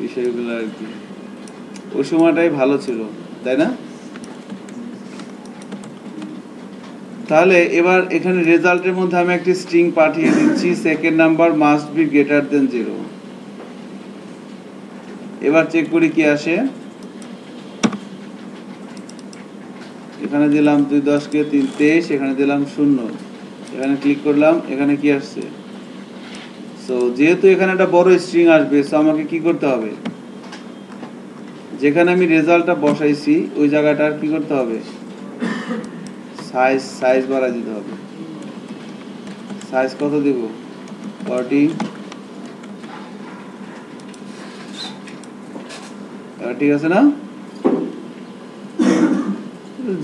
বিষয়গুলো আর কি ওই সময়টাই ভালো ছিল, তাই না? তাহলে এবার এখানে রেজাল্টের মধ্যে আমি একটি স্ট্রিং পাঠিয়ে দিচ্ছি, second number must be greater than 0। এবার চেক করি কি আসে। এখানে দিলাম 2 10 কে 3 23, এখানে দিলাম 0, এখানে ক্লিক করলাম, এখানে কি আসছে সো যেহেতু এখানে একটা বড় স্ট্রিং আসবে, সো আমাকে কি করতে হবে, যেখানে আমি রেজাল্টটা বসাইছি ওই জায়গাটার কি করতে হবে, সাইজ বাড়াই দিতে হবে। সাইজ কত দেব, 40। ঠিক আছে না?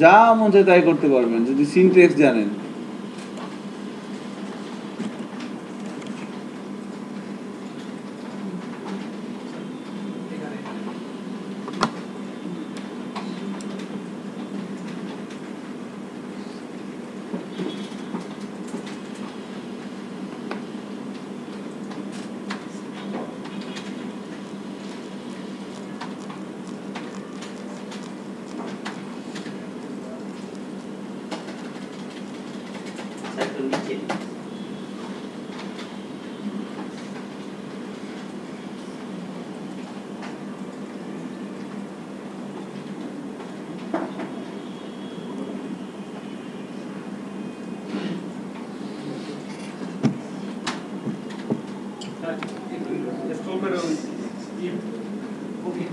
যা মন চায় তাই করতে পারবেন যদি সিনট্যাক্স জানেন। একটু নিচে স্টপ করে ওকে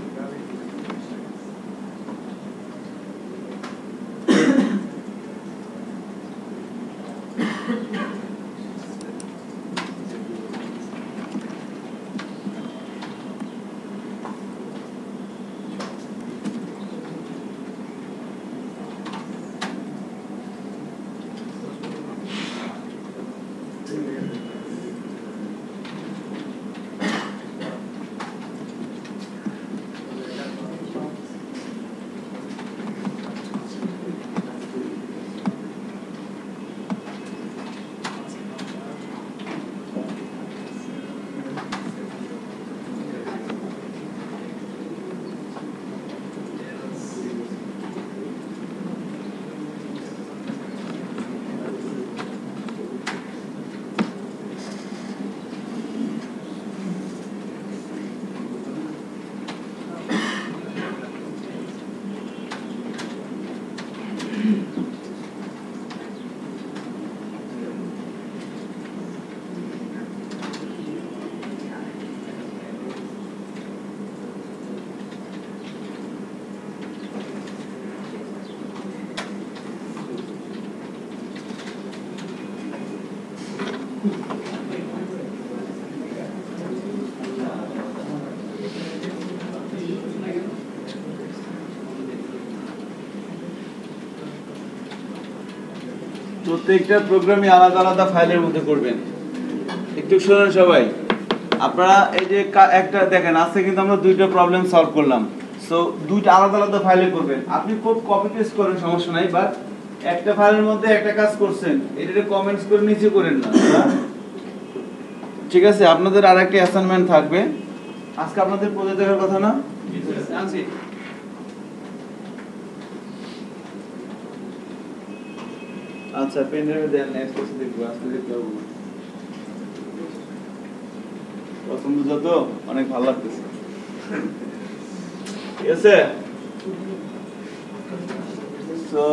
প্রত্যেকটা প্রোগ্রামই আলাদা আলাদা ফাইলের মধ্যে করবেন। একটু শুনুন সবাই, আপনারা এই যে একটা দেখেন আজকে কিন্তু আমরা দুইটা প্রবলেম সলভ করলাম, সো দুইটা আলাদা আলাদা ফাইলে করবেন। আপনি খুব কপি পেস্ট করেন সমস্যা নাই, বাট একটা ফাইলের মধ্যে একটা কাজ করছেন এটাতে কমেন্টস করে নিচে করেন না, ঠিক আছে? আপনাদের আরেকটা অ্যাসাইনমেন্ট থাকবে আজকে, আপনাদের প্রজেক্ট দেখার কথা না? আনছি আচ্ছা, পেন ড্রাইভে দেন, নেক্সট ক্লাসে দেখবো, আজকে দেখতে পাবো না। প্রথম বুঝা তো অনেক ভালো লাগতেছে, ঠিক আছে? সো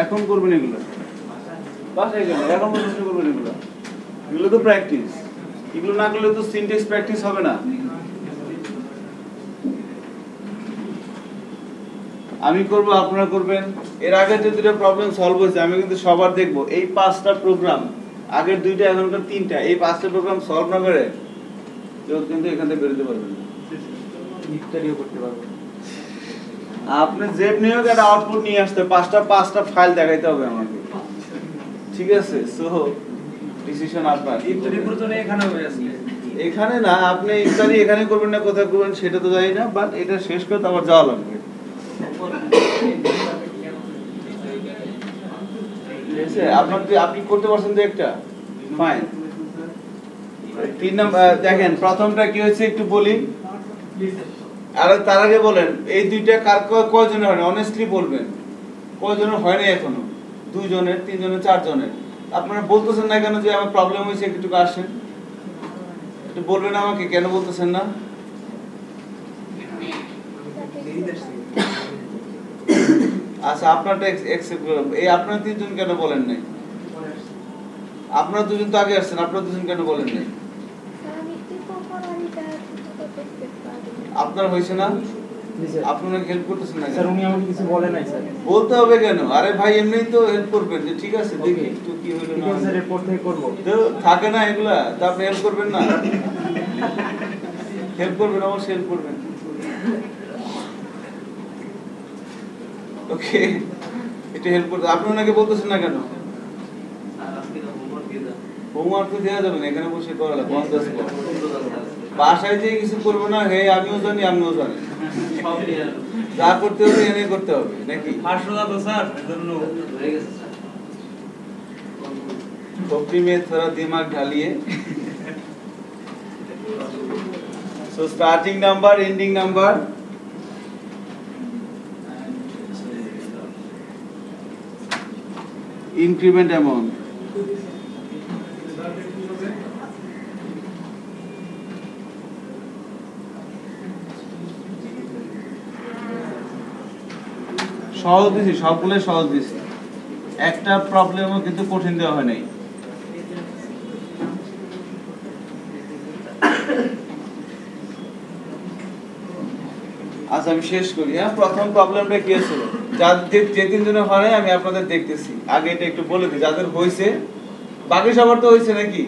এখন করবেন এগুলো, বাসায় গেলে এখন প্রশ্ন করবেন এগুলো, এগুলো তো প্র্যাকটিস, এগুলো না করলে তো সিনট্যাক্স প্র্যাকটিস হবে না। আমি করব, আপনারা করবেন। এর আগে যে দুটো প্রবলেম সলভ হয়েছে আমি কিন্তু সবার দেখবো। এই 5টা প্রোগ্রাম, আগের 2টা এখনকার 3টা, এই 5টা প্রোগ্রাম সলভ না করে কেউ কিন্তু এখান থেকে বেরোতে পারবেন না, ইফতারিও করতে পারবো। আপনি জেব নিয়োগ একটা আউটপুট নিয়ে আসতে 5টা ফাইল দেখাইতে হবে আমাকে, ঠিক আছে? সো ডিসিশন আপনার। ইফতারি প্রয়োজনে এখানে হবে আসলে, এখানে না, আপনি ইফতারি এখানে করবেন না কোথায় করবেন সেটা তো জানি না, বাট এটা শেষ করতে আমার যাওয়া লাগবে। আপনি করতে পারছেন তো একটা, ফাইন। 3 নাম্বার দেখেন, প্রথমটা কি হয়েছে একটু বলি, আর তার আগে বলেন এই দুইটা কার কয়জনের হয় না, অনেস্টলি বলবেন কয়জনের হয় না এখনো? 2 জনের, 3 জনের, 4 জনের। আপনারা বলতেছেন না কেন যে আমার প্রবলেম হয়েছে? একটু আসেন, একটু বলবেন আমাকে কেন বলতেছেন না? আচ্ছা, আপনারটা অ্যাকসেপ্ট করলাম। এই আপনারা 3 জন কেন বলেন নাই? আপনারা 2 জন তো আগে আসছেন, আপনারা 2 জন কেন বলেন নাই? আপনার হয়েছে না? আপনারা হেল্প করতেছেন না স্যার কেন? উনি আমাকে কিছু বলে নাই স্যার। বলতে হবে কেন? আরে ভাই এমনিই তো হেল্প করবেন যে ঠিক আছে দেখি একটু কি হলো ঠিক না আছে স্যার, এরপর থেকে করবো। তো থাকে না এগুলা, তা আপনি হেল্প করবেন না? হেল্প করবেন, অবশ্যই হেল্প করবেন। ওকে, এটা হেল্প করতে আপনি ওনাকে বলতেছেন না কেন? হোমওয়ার্ক তো দেওয়া যাবে না, এখানে বসে করালে বন্ধ আছে। বাসায় যে কিছু করবো না, হে আমিও জানি আপনিও জানেন, যা করতে হবে এনে করতে হবে নাকি? 500 টাকা স্যার জন্য হয়ে গেছে স্যার। खोपड़ी में थोड़ा दिमाग डालिए। So starting number, ending number, increment amount, সহজ দিছি, সবগুলোই সহজ দিছি, একটা প্রবলেমও কিন্তু কঠিন দেওয়া হয় নাই। আচ্ছা আমি শেষ করি। হ্যাঁ, প্রথম প্রবলেমটা কি ছিল? যাদের যে 3 জনের হয় নাই আমি আপনাদের দেখতেছি, আগে এটা একটু বলে দিই। যাদের হয়েছে, বাকি সবার তো হয়েছে নাকি?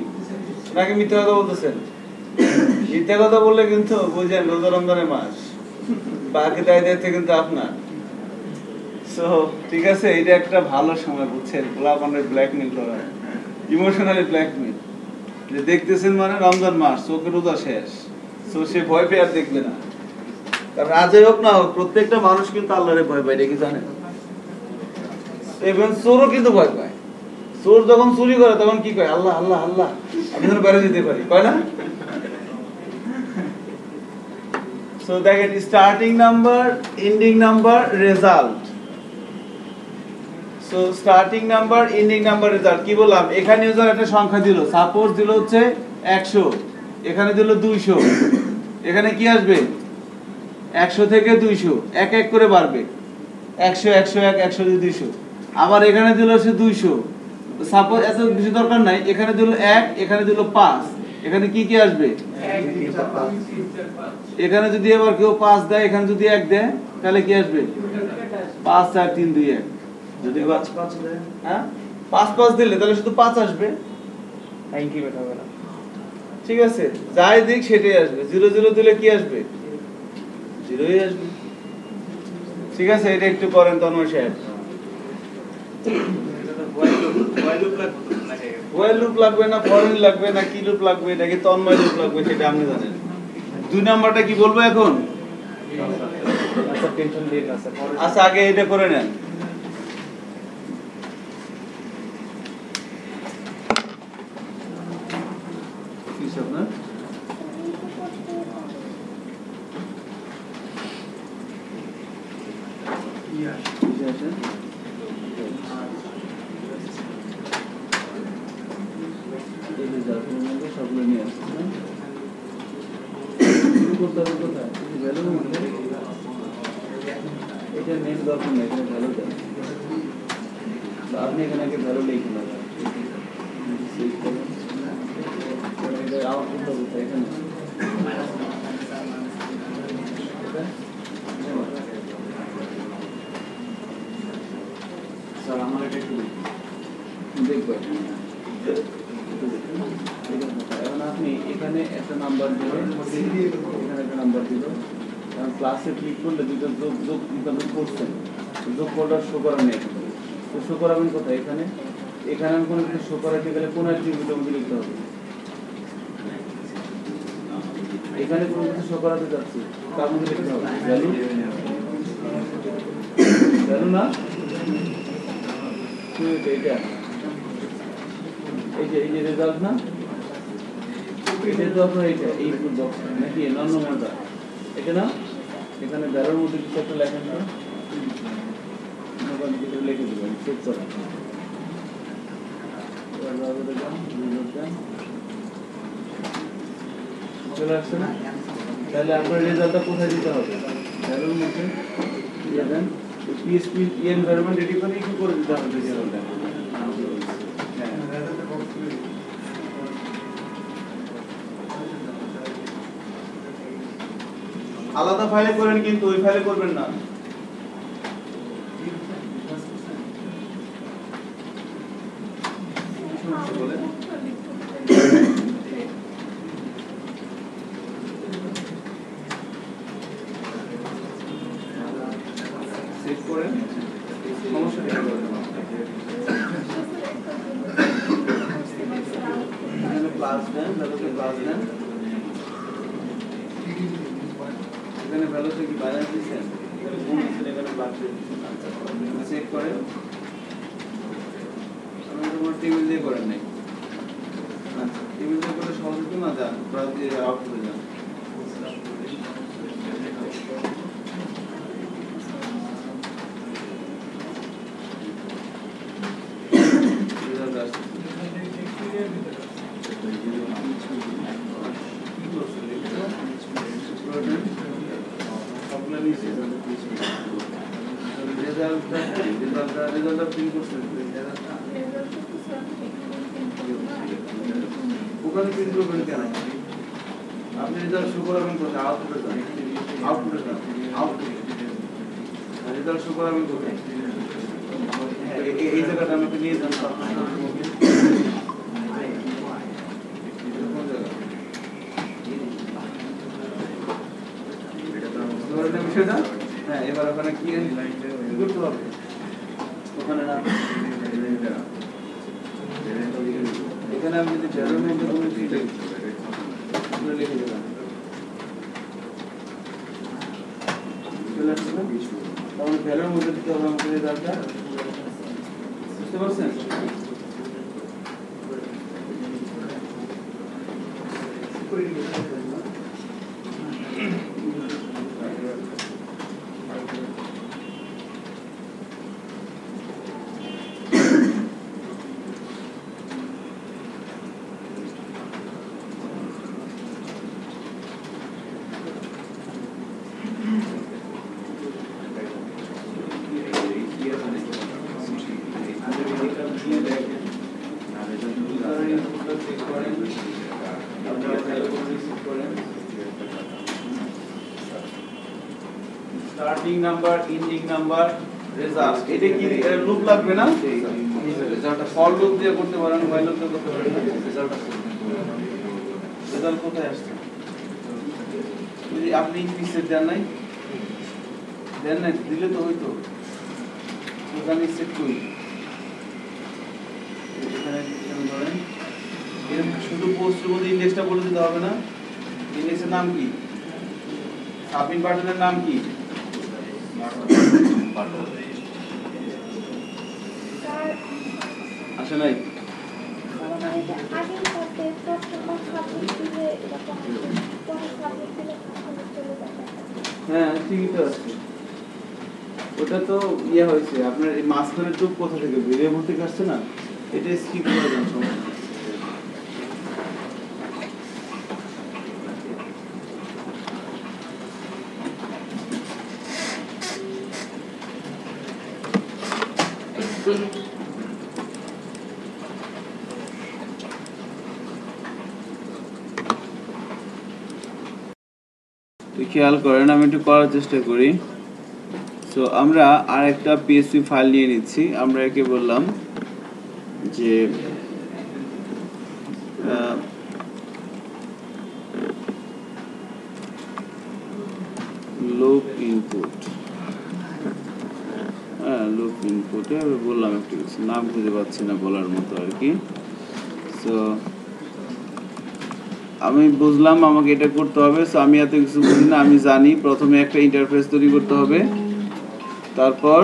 নাকি মিথ্যা কথা বলতেছেন? মিথ্যা কথা বললে কিন্তু বুঝেন রোজা রমজানের মাস, বাকি দায়িত্ব কিন্তু আপনার। সো ঠিক আছে, এটা একটা ভালো সময় বুঝছেন, গোলাপানের ব্ল্যাকমেল করা, ইমোশনালি ব্ল্যাকমেল, যে দেখতেছেন মানে রমজান মাস, চোখে রোজা শেষ, সো সে ভয় পেয়ে আর দেখবে না। কারণ আজই হোক না হোক প্রত্যেকটা মানুষ কিন্তু আল্লাহরে ভয় পায়, এটা কি জানেন? ইভেন চোরও কিন্তু ভয় পায়। চোর যখন চুরি করে তখন কি কয়? আল্লাহ আল্লাহ আল্লাহ, আমি যেন বাইরে যেতে পারি, কয় না? সো দেখেন, starting number, ending number, result. So starting number ending number result কি বললাম, এখানে ইউজার একটা সংখ্যা দিল, সাপোজ দিল হচ্ছে 100, এখানে দিল 200, এখানে কি আসবে 100 থেকে 200 এক এক করে বাড়বে, 100 101 100 200, আবার এখানে দিল হচ্ছে 200, সাপোজ এত কিছু দরকার নাই, এখানে দিল 1, এখানে দিল 5, এখানে কি কি আসবে, এখানে যদি আবার কেউ 5 দেয়, এখানে যদি 1 দেয়, তাহলে কি আসবে 5 4 3 2 1, যদি 5 দেয়, হ্যাঁ 5 দিলে তাহলে শুধু 5 আসবে, ইনক্রিমেন্ট হবে না। ঠিক আছে, যাই দিক সেটাই আসবে, 0 0 দিলে কি আসবে 0ই আসবে। ঠিক আছে, এটা একটু করেন তন্ময় সাহেব। ওয়াইল লুপ লাগবে না, ফরেন লাগবে না, কি লুপ লাগবে নাকি তন্ময় লুপ লাগবে সেটা আপনি জানেন। 2 নাম্বারটা কি বলবো এখন? আচ্ছা টেনশন দিয়ে না স্যার। আচ্ছা আগে এটা করে নেন। কি সব না সবগুলো নিয়ে আসছে না, শুরু করতে হবে কোথায়, ভ্যালুর মধ্যে এটা নেম দরকার নেই, এখানে ভ্যালু দেন, বা আপনি এখানে আগে ভ্যালু লিখে নেবেন, আউটপুট হবে এখানে, স্যার আমার এটা একটু দেখবেন, এখন আপনি এখানে একটা নাম্বার দিবেন, এখানে একটা নাম্বার দিল, কারণ ক্লাসে ক্লিক করলে দুটো যোগ যোগ যোগ করছেন, যোগ করলে শো করা নেই, তো শো করাবেন কোথায়, এখানে, এখানে আমি কোনো কিছু শো করাতে গেলে কোন অ্যাট্রিবিউটের মধ্যে লিখতে হবে, এখানে কোনো কিছু শো করাতে যাচ্ছি তার মধ্যে লিখতে হবে ভ্যালু, ভ্যালু না এইটা, এই যে রেজাল্ট না, এটা তো আপনার এইটা এই বক্স নাকি নর্মালটা এটা না, এখানে ভ্যালুর মধ্যে কিছু একটা লেখেন না, লিখে দেবেন চেক করেন, চলে আসছে না, তাহলে আপনার রেজাল্টটা কোথায় দিতে হবে, ভ্যালুর মধ্যে দিয়ে দেন, পিএসপি এনভায়রনমেন্ট রেডি করে কি করে দিতে হবে রেজাল্টটা, আলাদা ফাইলে করেন কিন্তু ওই ফাইলে করবেন না, সেভ করেন, সমস্যা নেই, এখানে প্লাস দেন, ভ্যালুতে প্লাস দেন, এখানে ভ্যালুতে কি বাইরে দিয়েছেন, এখানে কোন দিয়েছেন, এখানে প্লাস দিয়েছেন, চেক করেন, আমি তোমার টেবিল দিয়ে করেন নাই, আচ্ছা টেবিল দিয়ে করে সহজ হতো না, যান প্রায় দিয়ে আউটপুটে যান, ওখানে প্রিন্ট করবেন কেন, আপনি রেজাল্ট শো করাবেন কোথায়, আউটপুটে যান, আউটপুটে যান, আউটপুটে রেজাল্ট শো করাবেন কোথায়, এই জায়গাটা আমাকে নিয়ে যান, বিষয়টা, হ্যাঁ এবার ওখানে কি করতে হবে, ওখানে না এখানে আমি যদি ভ্যালুর মধ্যে কোনো কিছু লিখে দিলাম, চলে আসছে না, তাহলে ভ্যালুর মধ্যে দিতে হবে আমাদের রেজাল্টটা, বুঝতে পারছেন? Starting number, ending number, result. এটা কি লুপ লাগবে না? রেজাল্টটা ফর লুপ দিয়ে করতে পারেন, হোয়াইল লুপ দিয়ে করতে পারেন। রেজাল্ট কোথায় আসছে? যদি আপনি ইংলিশে দেন নাই, দিলে তো হইতো। ওখানে সেট করি, এখানে ধরেন এরকম শুধু পোস্টের মধ্যে ইন্ডেক্সটা বলে দিতে হবে না। ইন্ডেক্সের নাম কি? সাবমিট বাটনের নাম কি? আসে নাই? হ্যাঁ ঠিকই তো আছে। ওটা তো ইয়ে হয়েছে আপনার এই মাঝখানের টুক কোথা থেকে ভেরিয়েবল থেকে আসছে না, এটা স্কিপ করে দেন সমস্যা নেই। খেয়াল করেন, আমি একটু করার চেষ্টা করি। সো আমরা আর একটা পিএসপি ফাইল নিয়ে নিচ্ছি। আমরা একে বললাম যে লুপ ইনপুট, লুপ ইনপুটে বললাম একটু কিছু, নাম খুঁজে পাচ্ছি না বলার মতো আর কি। সো আমি বুঝলাম আমাকে এটা করতে হবে। সো আমি এত কিছু বুঝি না, আমি জানি প্রথমে একটা ইন্টারফেস তৈরি করতে হবে, তারপর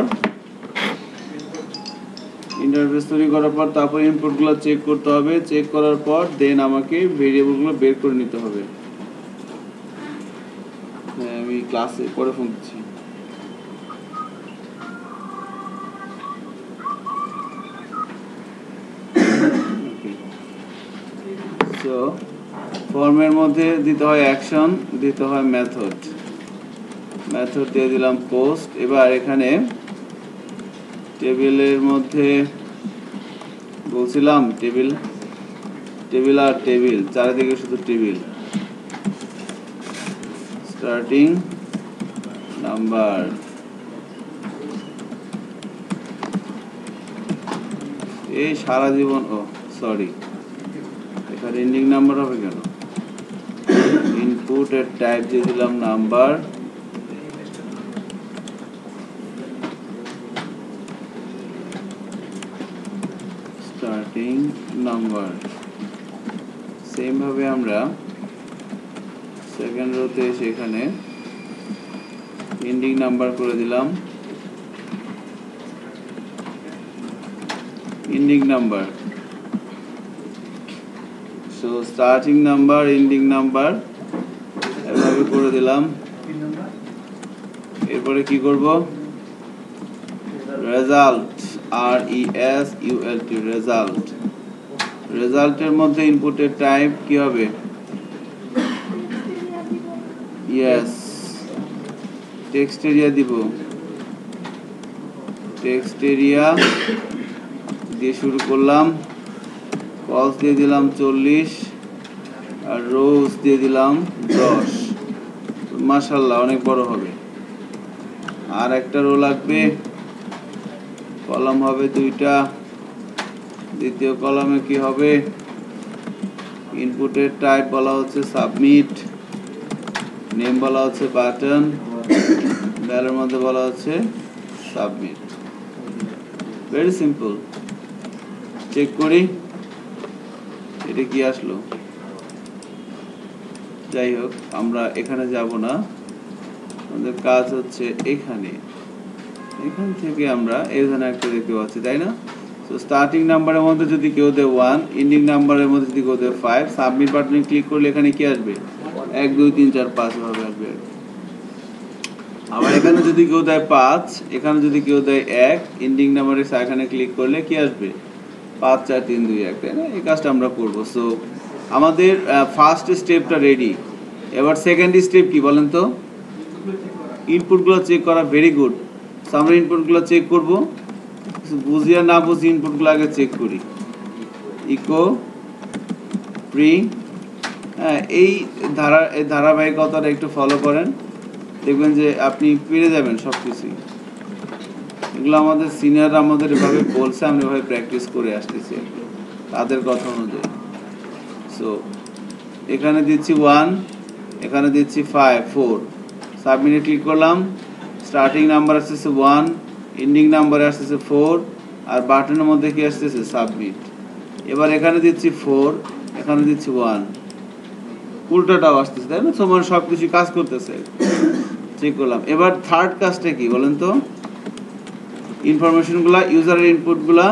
ইন্টারফেস তৈরি করার পর তারপর ইনপুটগুলো চেক করতে হবে, চেক করার পর দেন আমাকে ভেরিয়েবলগুলো বের করে নিতে হবে। হ্যাঁ আমি ক্লাসে পরে ফোন দিচ্ছি। সো ফর্মের মধ্যে দিতে হয় অ্যাকশন, দিতে হয় মেথড। মেথড দিয়ে দিলাম পোস্ট। এবার এখানে টেবিলের মধ্যে বলছিলাম টেবিল আর টেবিল, চারিদিকে শুধু টেবিল। স্টার্টিং নাম্বার, এই সারা জীবন, ও সরি এখানে এন্ডিং নাম্বার হবে কেন? ইনপুট এর টাইপ দিয়ে দিলাম নাম্বার, স্টার্টিং নাম্বার। সেম ভাবে আমরা সেকেন্ড রোতে সেখানে এন্ডিং নাম্বার করে দিলাম, ending number. So starting number, ending number এভাবে করে দিলাম। এরপরে কি করব? Result, RESULT, result. রেজাল্টের মধ্যে ইনপুটের টাইপ কি হবে? ইয়েস, টেক্সট এরিয়া দিব। টেক্সট এরিয়া দিয়ে শুরু করলাম, কলস দিয়ে দিলাম 40 আর রোজ দিয়ে দিলাম 10। মাশাআল্লাহ অনেক বড় হবে। আর একটা রো লাগবে, কলাম হবে 2টা। দ্বিতীয় কলামে কি হবে? ইনপুটের টাইপ বলা হচ্ছে সাবমিট, নেম বলা হচ্ছে বাটন, ভ্যালুর মধ্যে বলা হচ্ছে সাবমিট। Very simple. চেক করি এটা কি আসলো। যাই হোক আমরা এখানে যাব না, আমাদের কাজ হচ্ছে এখানে। এখান থেকে আমরা এখানে একটা দেখতে পাচ্ছি, তাই না? তো স্টার্টিং নাম্বারের মধ্যে যদি কেউ দেয় 1, এন্ডিং নাম্বারের মধ্যে যদি কেউ দেয় 5, সাবমিট বাটনে ক্লিক করলে এখানে কি আসবে? 1 2 3 4 5 ভাবে আসবে। আবার এখানে যদি কেউ দেয় 5, এখানে যদি কেউ দেয় 1, এন্ডিং নাম্বারে এখানে ক্লিক করলে কি আসবে? 5 4 3 2 1, তাই না? এই কাজটা আমরা করব। সো আমাদের ফার্স্ট স্টেপটা রেডি। এবার সেকেন্ড স্টেপ কি বলেন তো? ইনপুটগুলো চেক করা। Very good. সো আমরা ইনপুটগুলো চেক করব। বুঝি আর না বুঝি ইনপুটগুলো আগে চেক করি। ইকো প্রি, এই ধারাবাহিকতাটা একটু ফলো করেন। দেখবেন যে আপনি পেরে যাবেন সব কিছুই। এগুলো আমাদের সিনিয়ররা আমাদের এভাবে বলছে, আমরা এভাবে প্র্যাকটিস করে আসতেছি তাদের কথা অনুযায়ী। সো এখানে দিচ্ছি 1, এখানে দিচ্ছি 5, 4, সাবমিটে ক্লিক করলাম। স্টার্টিং নাম্বার আসতেছে 1, এন্ডিং নাম্বার আসতেছে 4, আর বাটনের মধ্যে কি আসতেছে সাবমিট। এবার এখানে দিচ্ছি 4, এখানে দিচ্ছি 1, উল্টাটাও আসতেছে, তাই না? সমান সব কিছু কাজ করতেছে, চেক করলাম। এবার থার্ড কাজটা কি বলেন তো? ইনফরমেশনগুলা, ইউজারের ইনপুটগুলা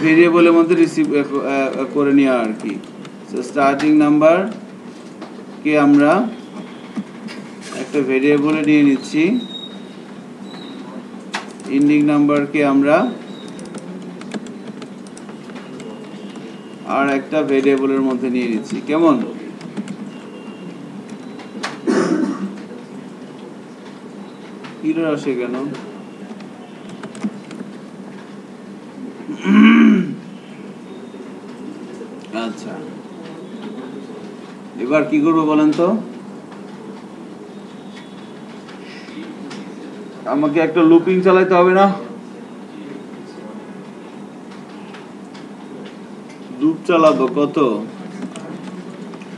ভেরিয়েবলের মধ্যে রিসিভ করে নেওয়া আর কি। সো স্টার্টিং নাম্বার কে আমরা একটা ভেরিয়েবলে নিয়ে নিচ্ছি, এন্ডিং নাম্বারকে আমরা আর একটা ভেরিয়েবলের মধ্যে নিয়ে নিচ্ছি। কেমন? হিরো আসে কেন? আচ্ছা, এবার কি করবো বলেন তো? আমাকে একটা লুপিং চালাইতে হবে না? লুপ চালাবো কত?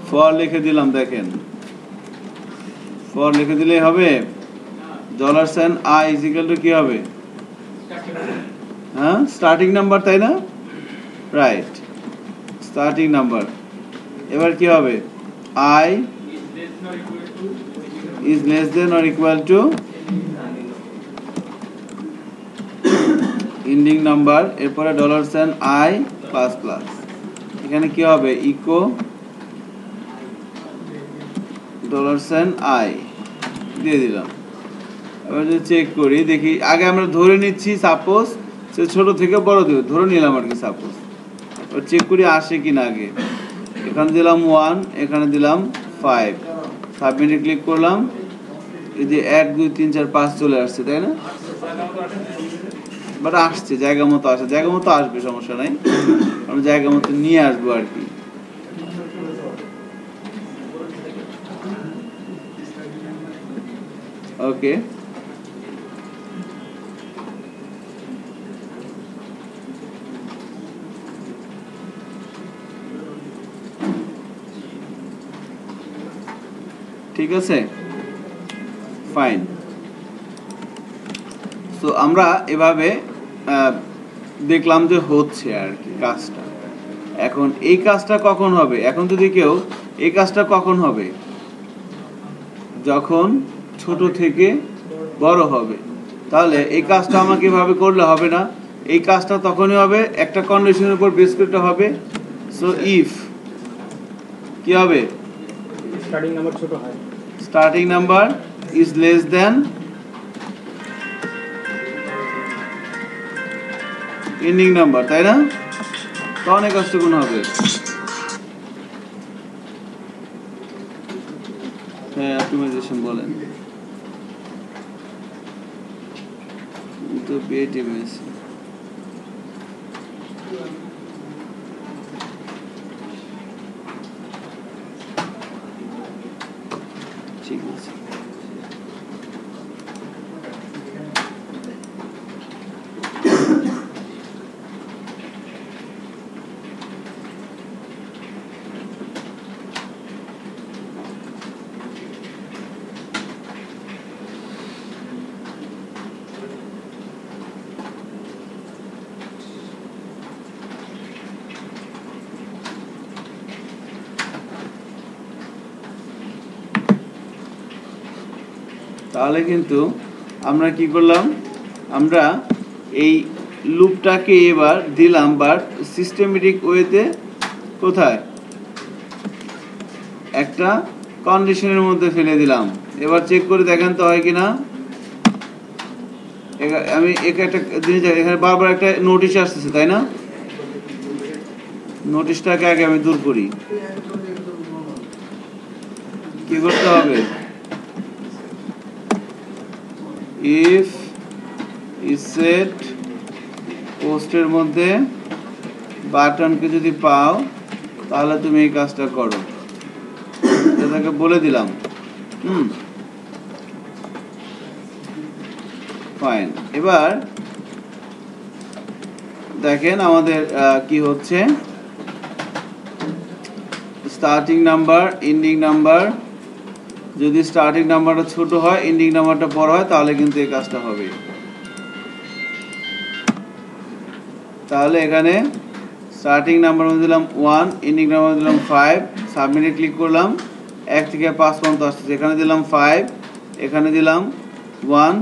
ফর লিখে দিলাম, দেখেন ফর লিখে দিলেই হবে। $i = কি হবে? হ্যাঁ, স্টার্টিং নাম্বার, তাই না? Right, starting number. এবার কি হবে? I is less than or equal to ending number, এরপরে $i প্লাস প্লাস। এখানে কি হবে? ইকো $i দিয়ে দিলাম। এবার যদি চেক করি, দেখি আগে আমরা ধরে নিচ্ছি সাপোজ সে ছোট থেকে বড় দেবে, ধরে নিলাম আর কি সাপোজ। এবার চেক করি আসে কিনা আগে। এখানে দিলাম 1, এখানে দিলাম 5, সাবমিটে ক্লিক করলাম। এই যে 1, 2, 3, 4, 5 চলে আসছে, তাই না? বাট আসছে, জায়গা মতো আসে, জায়গা মতো আসবে, সমস্যা নাই, আমরা জায়গা মতো নিয়ে আসবো আর কি। ওকে, ঠিক আছে, ফাইন। তো আমরা এভাবে দেখলাম যে হচ্ছে আর কি কাজটা। এখন এই কাজটা কখন হবে? এখন যদি কেউ এই কাজটা কখন হবে? যখন ছোট থেকে বড় হবে। তাহলে এই কাজটা আমাকে এভাবে করলে হবে না, এই কাজটা তখনই হবে একটা কন্ডিশনের উপর বেস করতে হবে। সো ইফ কি হবে? স্টার্টিং নাম্বার ছোট হয়, starting number is less than ending number, তাই না? তখন এই কাজটা কোন হবে? হ্যাঁ, অপটিমাইজেশন বলেন তো বিএটিএমএস। ঠিক আছে, তাহলে কিন্তু আমরা কি করলাম? আমরা এই লুপটাকে এবার দিলাম, বাট সিস্টেমেটিক ওয়েতে। কোথায়? একটা কন্ডিশনের মধ্যে ফেলে দিলাম। এবার চেক করে দেখেন তো হয় কিনা। আমি একটা জিনিস, এখানে বারবার একটা নোটিশ আসতেছে, তাই না? নোটিশটাকে আগে আমি দূর করি। কি করতে হবে? ইফ is set পোস্টের মধ্যে বাটনকে যদি পাও তাহলে তুমি এই কাজটা করো, এটাকে বলে দিলাম। ফাইন। এবার দেখেন আমাদের কি হচ্ছে, স্টার্টিং নাম্বার, এন্ডিং নাম্বার। যদি স্টার্টিং নাম্বারটা ছোট হয়, এন্ডিং নাম্বারটা বড় হয়, তাহলে কিন্তু এই কাজটা হবে। তাহলে এখানে স্টার্টিং নাম্বার দিলাম 1, এন্ডিং নাম্বার দিলাম 5, সাবমিটে ক্লিক করলাম, 1 থেকে 5 পর্যন্ত আসছে, এখানে দিলাম 5, এখানে দিলাম 1।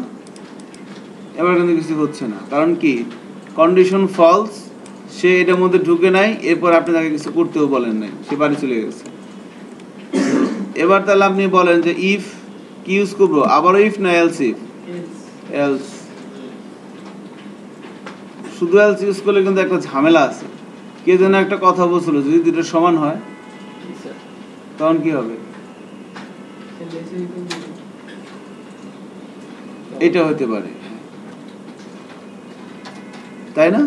এবার কিন্তু কিছু হচ্ছে না, কারণ কি কন্ডিশন ফলস, সে এটার মধ্যে ঢুকে নাই, এরপর আপনি তাকে কিছু করতেও বলেন নাই, সে বাড়ি চলে গেছে। এবার তাহলে আপনি বলেন যে ইফ কি ইউজ করবো, আবারও ইফ না এলস? If, else. শুধু এলস ইউজ করলে কিন্তু একটা ঝামেলা আছে। কে যেন একটা কথা বলছিল, যদি দুটো সমান হয় তখন কি হবে? এটা হতে পারে, তাই না?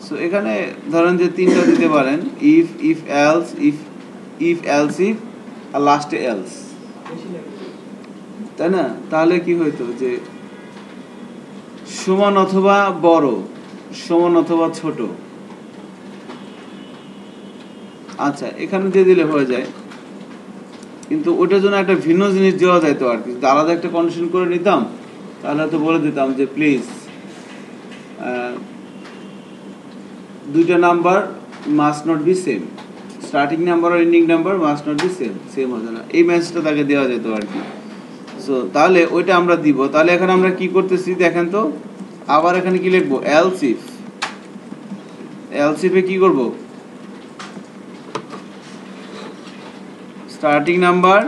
সো এখানে ধরেন যে 3টা দিতে পারেন, if, if else, if else if, আর লাস্টে এলস, তাই না? তাহলে কি হইতো যে সমান অথবা বড়, সমান অথবা ছোট। আচ্ছা, এখানে দিয়ে দিলে হয়ে যায়, কিন্তু ওটার জন্য একটা ভিন্ন জিনিস দেওয়া যাইতো আর কি। আলাদা একটা কন্ডিশন করে নিতাম, তাহলে তো বলে দিতাম যে প্লিজ দুইটা number must not be same, starting number আর ending number must not be same, same হবে না, এই মেসেজটা তাকে দেওয়া যেত আর কি। সো তাহলে ওইটা আমরা দিব। তাহলে এখানে আমরা কি করতেছি দেখেন তো, আবার এখানে কি লিখবো, এলস ইফ। এলস ইফে কি করব, স্টার্টিং নাম্বার,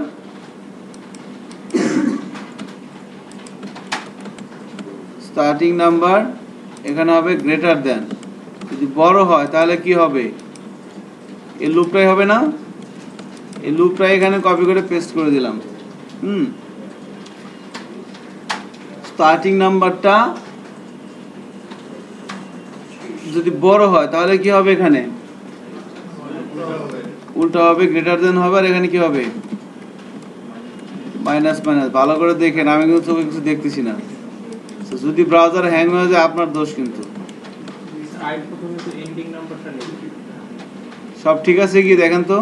স্টার্টিং নাম্বার এখানে হবে গ্রেটার দেন, যদি বড় হয় তাহলে কি হবে, এই লুপটাই হবে না, এই লুপটাই এখানে কপি করে পেস্ট করে দিলাম। স্টার্টিং নাম্বারটা যদি বড় হয় তাহলে কি হবে, এখানে উল্টা হবে, গ্রেটার দেন হবে, আর এখানে কি হবে, মাইনাস মাইনাস। ভালো করে দেখেন, আমি কিন্তু চোখে কিছু দেখতেছি না। যদি ব্রাউজার হ্যাং হয়ে যায় আপনার দোষ কিন্তু। সব ঠিক আছে কি দেখেন তো,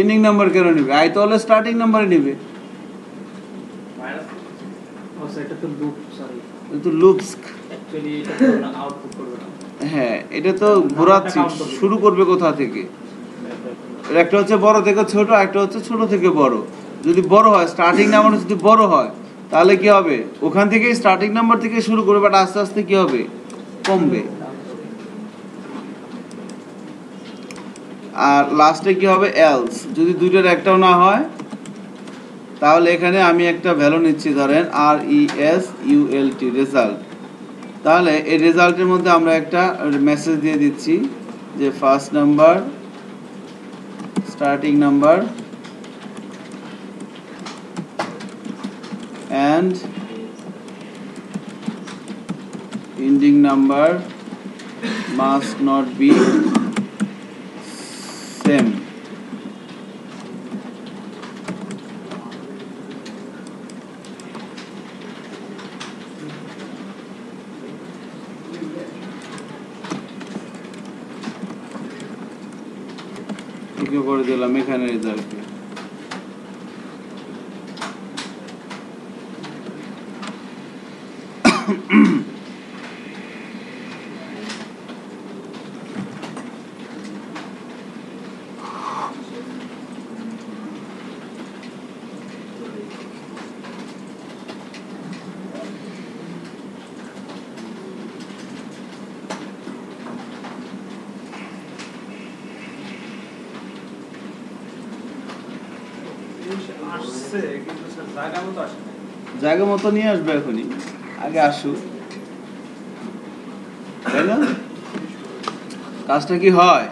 এন্ডিং নাম্বার কেন নেবে, আই তাহলে স্টার্টিং নাম্বারে নেবে। হ্যাঁ, এটা তো ঘোরাচ্ছি, শুরু করবে কোথা থেকে। একটা হচ্ছে বড় থেকে ছোট, একটা হচ্ছে ছোট থেকে বড়। যদি বড় হয়, স্টার্টিং নাম্বার যদি বড় হয় তাহলে কি হবে, ওখান থেকে স্টার্টিং নাম্বার থেকে শুরু করবে, বাট আস্তে আস্তে কি হবে, কমবে। আর লাস্টে কি হবে, এলস। যদি দুইটার একটাও না হয় তাহলে এখানে আমি একটা ভ্যালু নিচ্ছি, ধরেন RESULT, রেজাল্ট। তাহলে এই রেজাল্টের মধ্যে আমরা একটা মেসেজ দিয়ে দিচ্ছি যে first number, starting number and ending number must not be same. কি করে দিলাম এখানে রেজাল্ট। জায়গা মতো নিয়ে আসবে এখনই, আগে আসুক, তাই না? কাজটা কি হয়,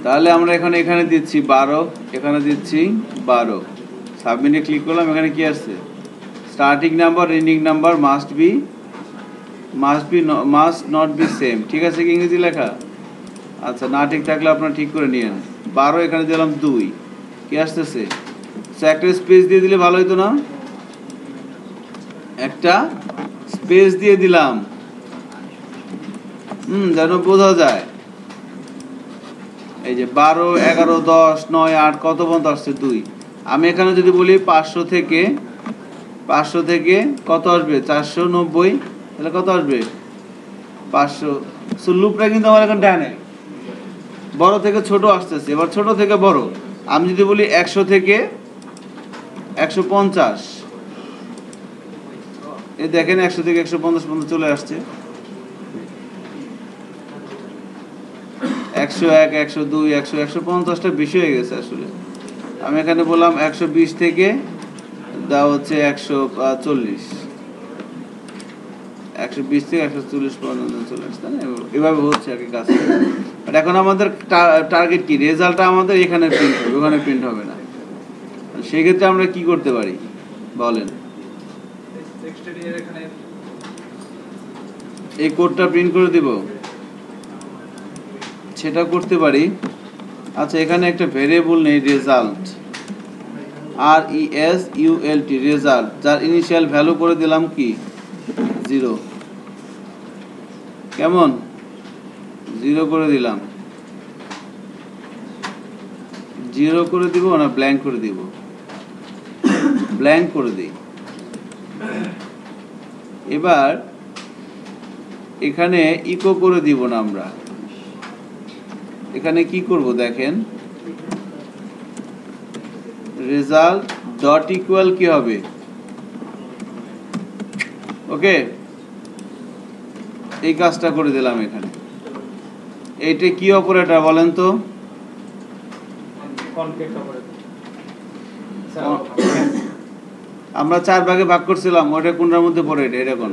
তাহলে আমরা এখানে দিচ্ছি 12, এখানে দিচ্ছি 12, সাবমিটে ক্লিক করলাম, এখানে কি আসছে, starting number, ending number must not be same. ঠিক আছে কি ইংরেজি লেখা? আচ্ছা, না ঠিক থাকলে আপনারা ঠিক করে নিয়েন। 12 এখানে দিলাম 2, কি আসতেছে? সো একটা স্পেস দিয়ে দিলে ভালো হতো না? একটা স্পেস দিয়ে দিলাম, যেন বোঝা যায়। এই যে 12, 11, 10, 9, 8 কত পর্যন্ত আসছে? 2। আমি এখানে যদি বলি 500 থেকে কত আসবে? 490, তাহলে কত আসবে? 500। সো লুপটা কিন্তু আমার এখন ডানে, বড় থেকে ছোট আসতেছে। এবার ছোট থেকে বড়, আমি যদি বলি 100 থেকে 150, এই দেখেন 100 থেকে 150 পর্যন্ত চলে আসছে। 101, 102, 100, 150টা বেশি হয়ে গেছে আসলে। আমি এখানে বললাম 120 থেকে দেওয়া হচ্ছে 140, 120 থেকে 140 পর্যন্ত চলে আসছে না? এভাবে হচ্ছে আর কি কাজ। বাট এখন আমাদের টার্গেট কি? রেজাল্টটা আমাদের এখানে প্রিন্ট হবে, ওখানে প্রিন্ট হবে না। সেই ক্ষেত্রে আমরা কি করতে পারি বলেন? এই কোডটা প্রিন্ট করে দিব, সেটা করতে পারি। আচ্ছা, এখানে একটা ভেরিয়েবল নেই, রেজাল্ট, RESULT, রেজাল্ট, যার ইনিশিয়াল ভ্যালু করে দিলাম কি 0। কেমন? 0 করে দিলাম। 0 করে দিব না ব্ল্যাঙ্ক করে দিব? ব্ল্যাঙ্ক করে দিই। এবার এখানে ইকো করে দিব না আমরা। এখানে কি করব দেখেন, রেজাল্ট ডট ইকুয়াল কি হবে? ওকে, এই কাজটা করে দিলাম এখানে। এইটা কি অপারেটর বলেন তো? Concat operator. আমরা 4 ভাগে ভাগ করছিলাম, ওটা কোনটার মধ্যে পড়ে? এটা কোন?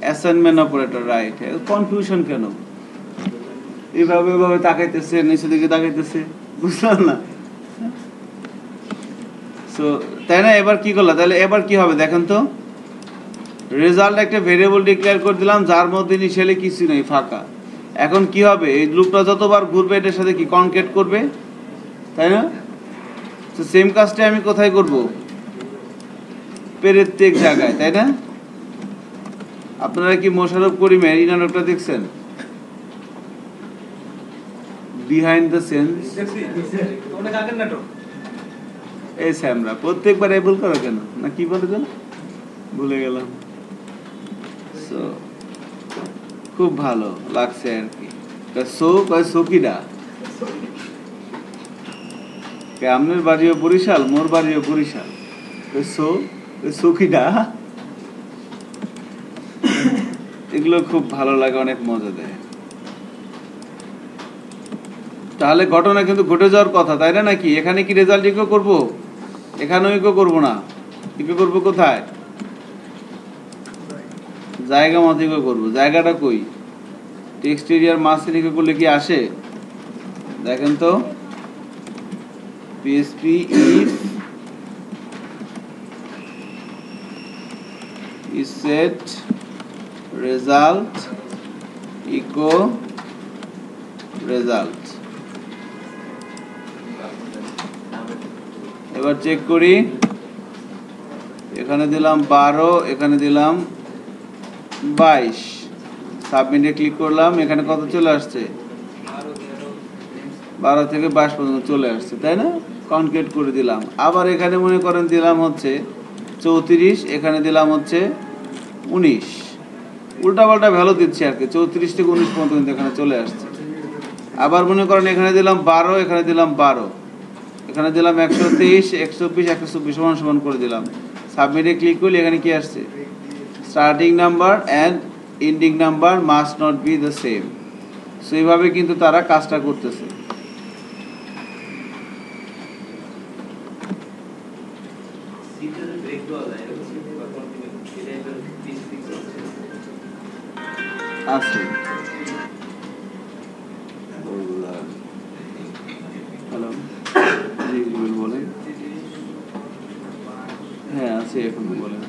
Assignment operator, right. কনফিউশন কেন? এভাবে তাকাইতেছে, নিচের দিকে তাকাইতেছে, বুঝলাম না। সো তাই না? এবার কি করলাম? তাহলে এবার কি হবে দেখেন তো, রেজাল্ট একটা ভেরিয়েবল ডিক্লেয়ার করে দিলাম যার মধ্যে ইনিশিয়ালি কিছু নেই, ফাঁকা। এখন কি হবে? এই লুপটা যতবার ঘুরবে এটার সাথে কি কনকেট করবে, তাই না? তো সেম কাজটা আমি কোথায় করব? প্রত্যেক জায়গায়, তাই না? আপনারা কি মোশাররফ করিমের ইনারটা দেখছেন? Behind the sense. এই স্যামরা প্রত্যেকবার ভুল করো কেন? না কি বলে যেন ভুলে গেলাম। সো খুব ভালো লাগছে আর কি। সকিডা আপনার বাড়িও বরিশাল, মোর বাড়িও বরিশাল। সকিডা, এগুলো খুব ভালো লাগে, অনেক মজা দেয়। তাহলে ঘটনা কিন্তু ঘটে যাওয়ার কথা, তাই না? নাকি এখানে কি রেজাল্ট ইকো করবো? এখানেও ইকো করবো না। ইকো করবো কোথায়? জায়গা মতো ইকো করবো। জায়গাটা কই? টেক্সট এরিয়ার মাঝখানে ইকো করলে কি আসে দেখেন তো। PHP is set result echo result। এবার চেক করি, এখানে দিলাম 12, এখানে দিলাম 22, সাবমিটে ক্লিক করলাম, এখানে কত চলে আসছে? 12 থেকে 22 পর্যন্ত চলে আসছে, তাই না? কনকেট করে দিলাম। আবার এখানে মনে করেন দিলাম হচ্ছে 34, এখানে দিলাম হচ্ছে 19, উল্টাপাল্টা ভ্যালু দিচ্ছি আর কি। 34 থেকে 19 পর্যন্ত এখানে চলে আসছে। আবার মনে করেন এখানে দিলাম 12, এখানে দিলাম 12, এখানে দিলাম 123, 124, 124 সমান করে দিলাম। সাবমিটে ক্লিক করলে এখানে কি আসছে? Starting number and ending number must not B the same. So এইভাবে কিন্তু তারা কাজটা করতেছে। আছে, হ্যালো, জি বলেন। হ্যাঁ আছে, এখন বলেন।